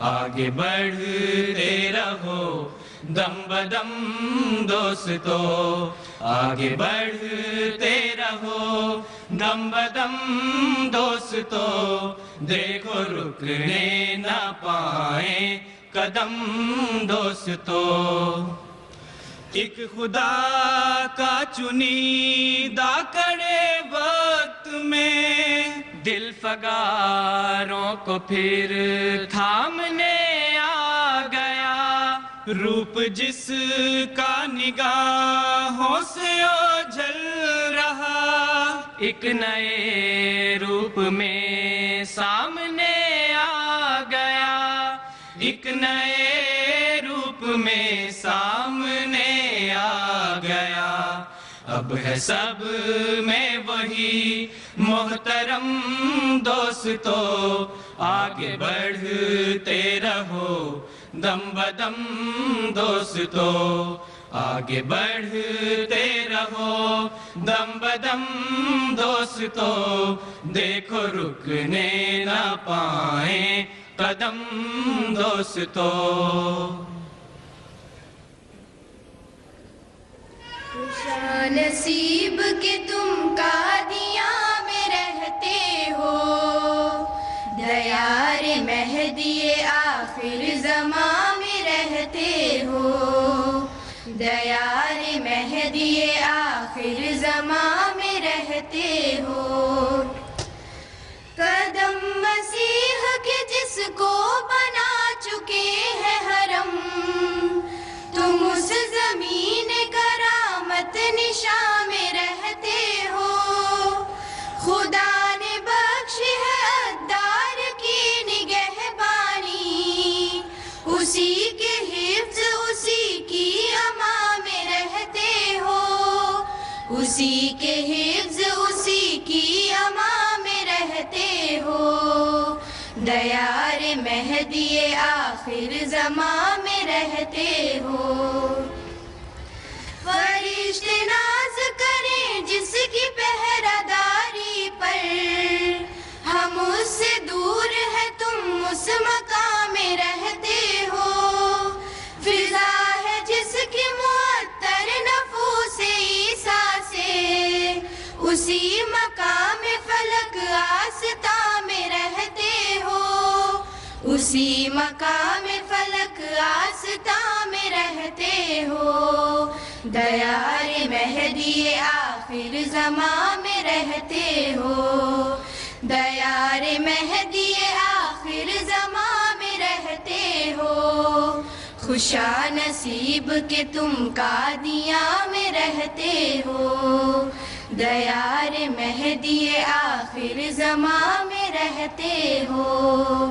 آگے بڑھتے رہو دم بدم دوستو آگے بڑھتے رہو دم بدم دوستو دیکھو رکنے نہ پائیں قدم دوستو ایک خدا کا چنیدہ کڑے وقت میں دل فگاروں کو پھر تھامنے آ گیا روپ جس کا نگاہوں سے اوجھل رہا ایک نئے روپ میں سامنے آ گیا ایک نئے روپ میں سامنے آ گیا اب ہے سب میں وہی محترم دوستو آگے بڑھتے رہو دم بدم دوستو آگے بڑھتے رہو دم بدم دوستو دیکھو رکنے نہ پائیں قدم دوستو نصیب کہ تم قادیاں میں رہتے ہو دیار مہدی آخر زمان میں رہتے ہو دیار مہدی آخر زمان میں رہتے ہو قدم مسیح کے جس کو بنا چکے ہیں حرم تم اس زمین کرامت نشاں میں رہتے ہو خدا نے بخشی ہے عطار کی نگہبانی اسی کے حفظ اسی کی امان میں رہتے ہو اسی کے حفظ اسی کی امان میں رہتے ہو دیار مہدی آخر زمان میں رہتے ہو فرشتے ناز کریں جس کی پہراداری پر ہم اس سے دور ہے تم اس مقام میں رہتے ہو فضا ہے جس کی معطر نفوس عیسیٰ سے اسی مقام فلک آستاں میں رہتے ہو اسی مقام فلک آستاں میں رہتے ہو دیار مہدی آخر زمان میں رہتے ہو دیار مہدی آخر زمان میں رہتے ہو خوشا نصیب کہ تم قادیاں میں رہتے ہو دیار مہدی آخر زمان میں رہتے ہو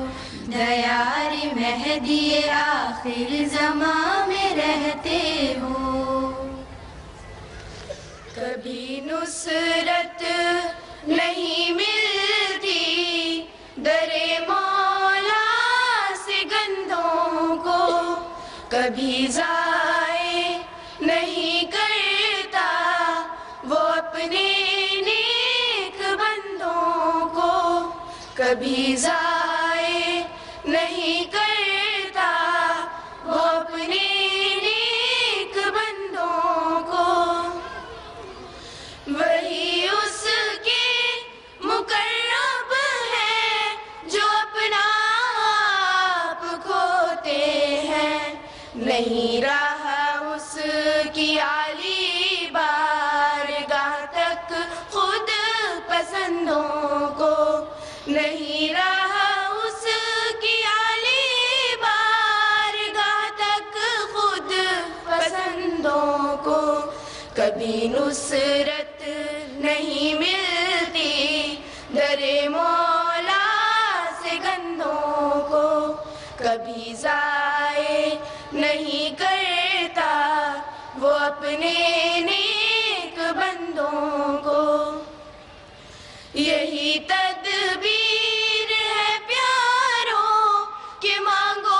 دیار مہدی آخر زمان میں رہتے ہو کبھی نصرت نہیں ملتی در مولا سے گندوں کو کبھی ضائع نہیں کرتا وہ اپنے نیک بندوں کو کبھی ضائع نہیں کرتا وہ اپنے نیک بندوں کو وہی اس کے مقرب ہے جو اپنا آپ کھوتے ہیں نہیں رہا اس کی عالی بارگاہ تک خود پسندوں کو نہیں رہا اس کی عالی بارگاہ تک خود پسندوں کو کبھی نصرت نہیں ملتی در مولا سے گندوں کو کبھی ضائع نہیں کرتا وہ اپنے نیک بندوں کو یہی تدبیر ہے پیاروں کہ مانگو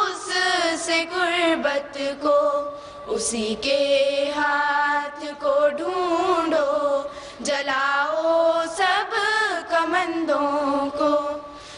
اس سے قربت کو اسی کے ہاتھ کو ڈھونڈو جلاؤ سب کمندوں کو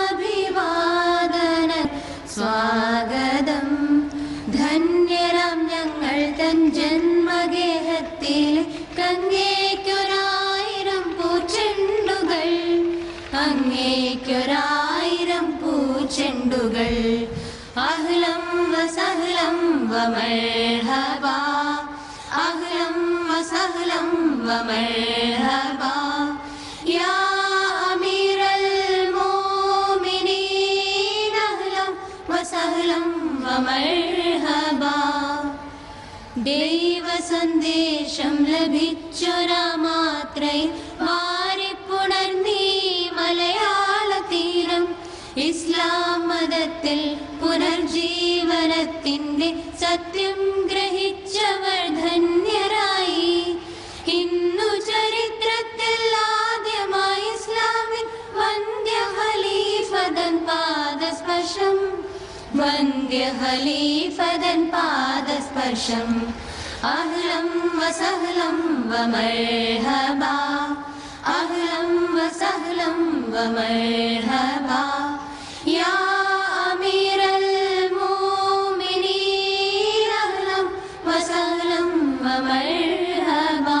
അഭിവാദന സ്വാഗതം। ധന്യരാം ഞങ്ങൾ തൻ ജന്മഗേഹത്തിൽ അങ്ങേക്കൊരായിരം പൂച്ചെണ്ടുകൾ, അങ്ങേക്കൊരായിരം പൂച്ചെണ്ടുകൾ। അഹ്ലം വസഹ്ലം വമർഹബാ, അഹ്ലം വസഹ്ലം വമർഹബാ, യാ അമീറൽ മോമിനീൻ, അഹ്ലം വസഹ്ലം വമർഹബാ। ദൈവ സന്ദേശം ലഭിച്ചൊരാമാത്രയിൽ വാരിപ്പുണർന്നീ മലയാള തീരം, ഇസ്ലാം മതത്തിൽ പുനർജീവനത്തിന്റെ സത്യം ഗ്രഹിച്ചവർ ധന്യരായി. ഇന്നു ചരിത്രത്തിൽ ആദ്യമായി ഇസ്ലാമിൽ വന്ദ്യ ഖലീഫതൻ പാദസ്പർശം, വന്ദ്യ ഖലീഫതൻ പാദസ്പർശം। അഹ്ലം വസഹ്ലം വമർഹബാ, അഹ്ലം വസഹ്ലം വമർഹബാ, യാ അമീറൽ മോമിനീൻ, അഹ്ലം വസഹ്ലം വമർഹബാ।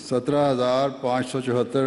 17,574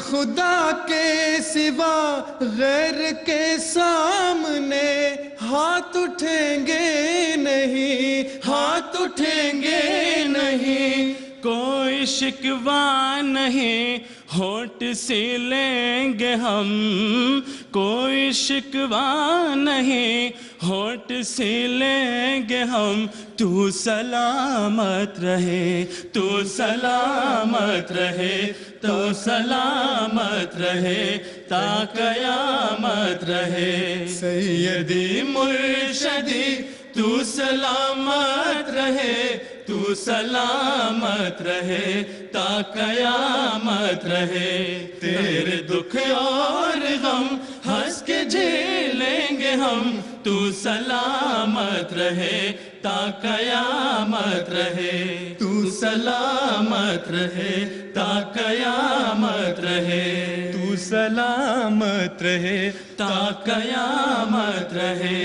خدا کے سوا غیر کے سامنے ہاتھ اٹھیں گے نہیں، ہاتھ اٹھیں گے نہیں، کوئی شکوہ نہیں، ہونٹ سلیں گے ہم، کوئی شکوہ نہیں، ہونٹ سلیں گے ہم، تو سلامت رہے، تو سلامت رہے، تو سلامت رہے، تا قیامت رہے، سیدی مرشدی تو سلامت رہے، تو سلامت رہے، تا قیامت رہے، تیرے دکھ اور غم ہنس کے جھیلیں گے ہم، تو سلامت رہے، تا قیامت رہے، تو سلامت رہے، تا قیامت رہے، تو سلامت رہے، تا قیامت رہے۔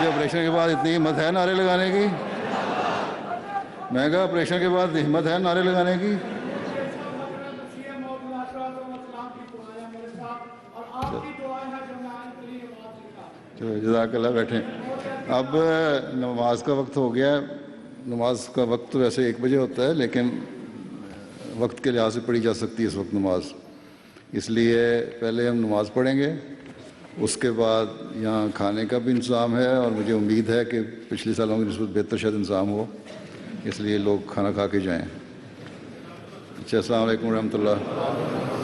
آپریشن کے بعد اتنی ہمت ہے نعرے لگانے کی؟ میں کہا آپریشن کے بعد ہمت ہے نعرے لگانے کی؟ چلو جزاک اللہ، بیٹھیں۔ اب نماز کا وقت ہو گیا ہے۔ نماز کا وقت تو ویسے 1 بجے ہوتا ہے، لیکن وقت کے لحاظ سے پڑھی جا سکتی ہے اس وقت نماز، اس لیے پہلے ہم نماز پڑھیں گے، اس کے بعد یہاں کھانے کا بھی انتظام ہے، اور مجھے امید ہے کہ پچھلے سالوں کی نسبت بہتر شاید انتظام ہو، اس لیے لوگ کھانا کھا کے جائیں۔ اچھا، السلام علیکم ورحمۃ اللہ۔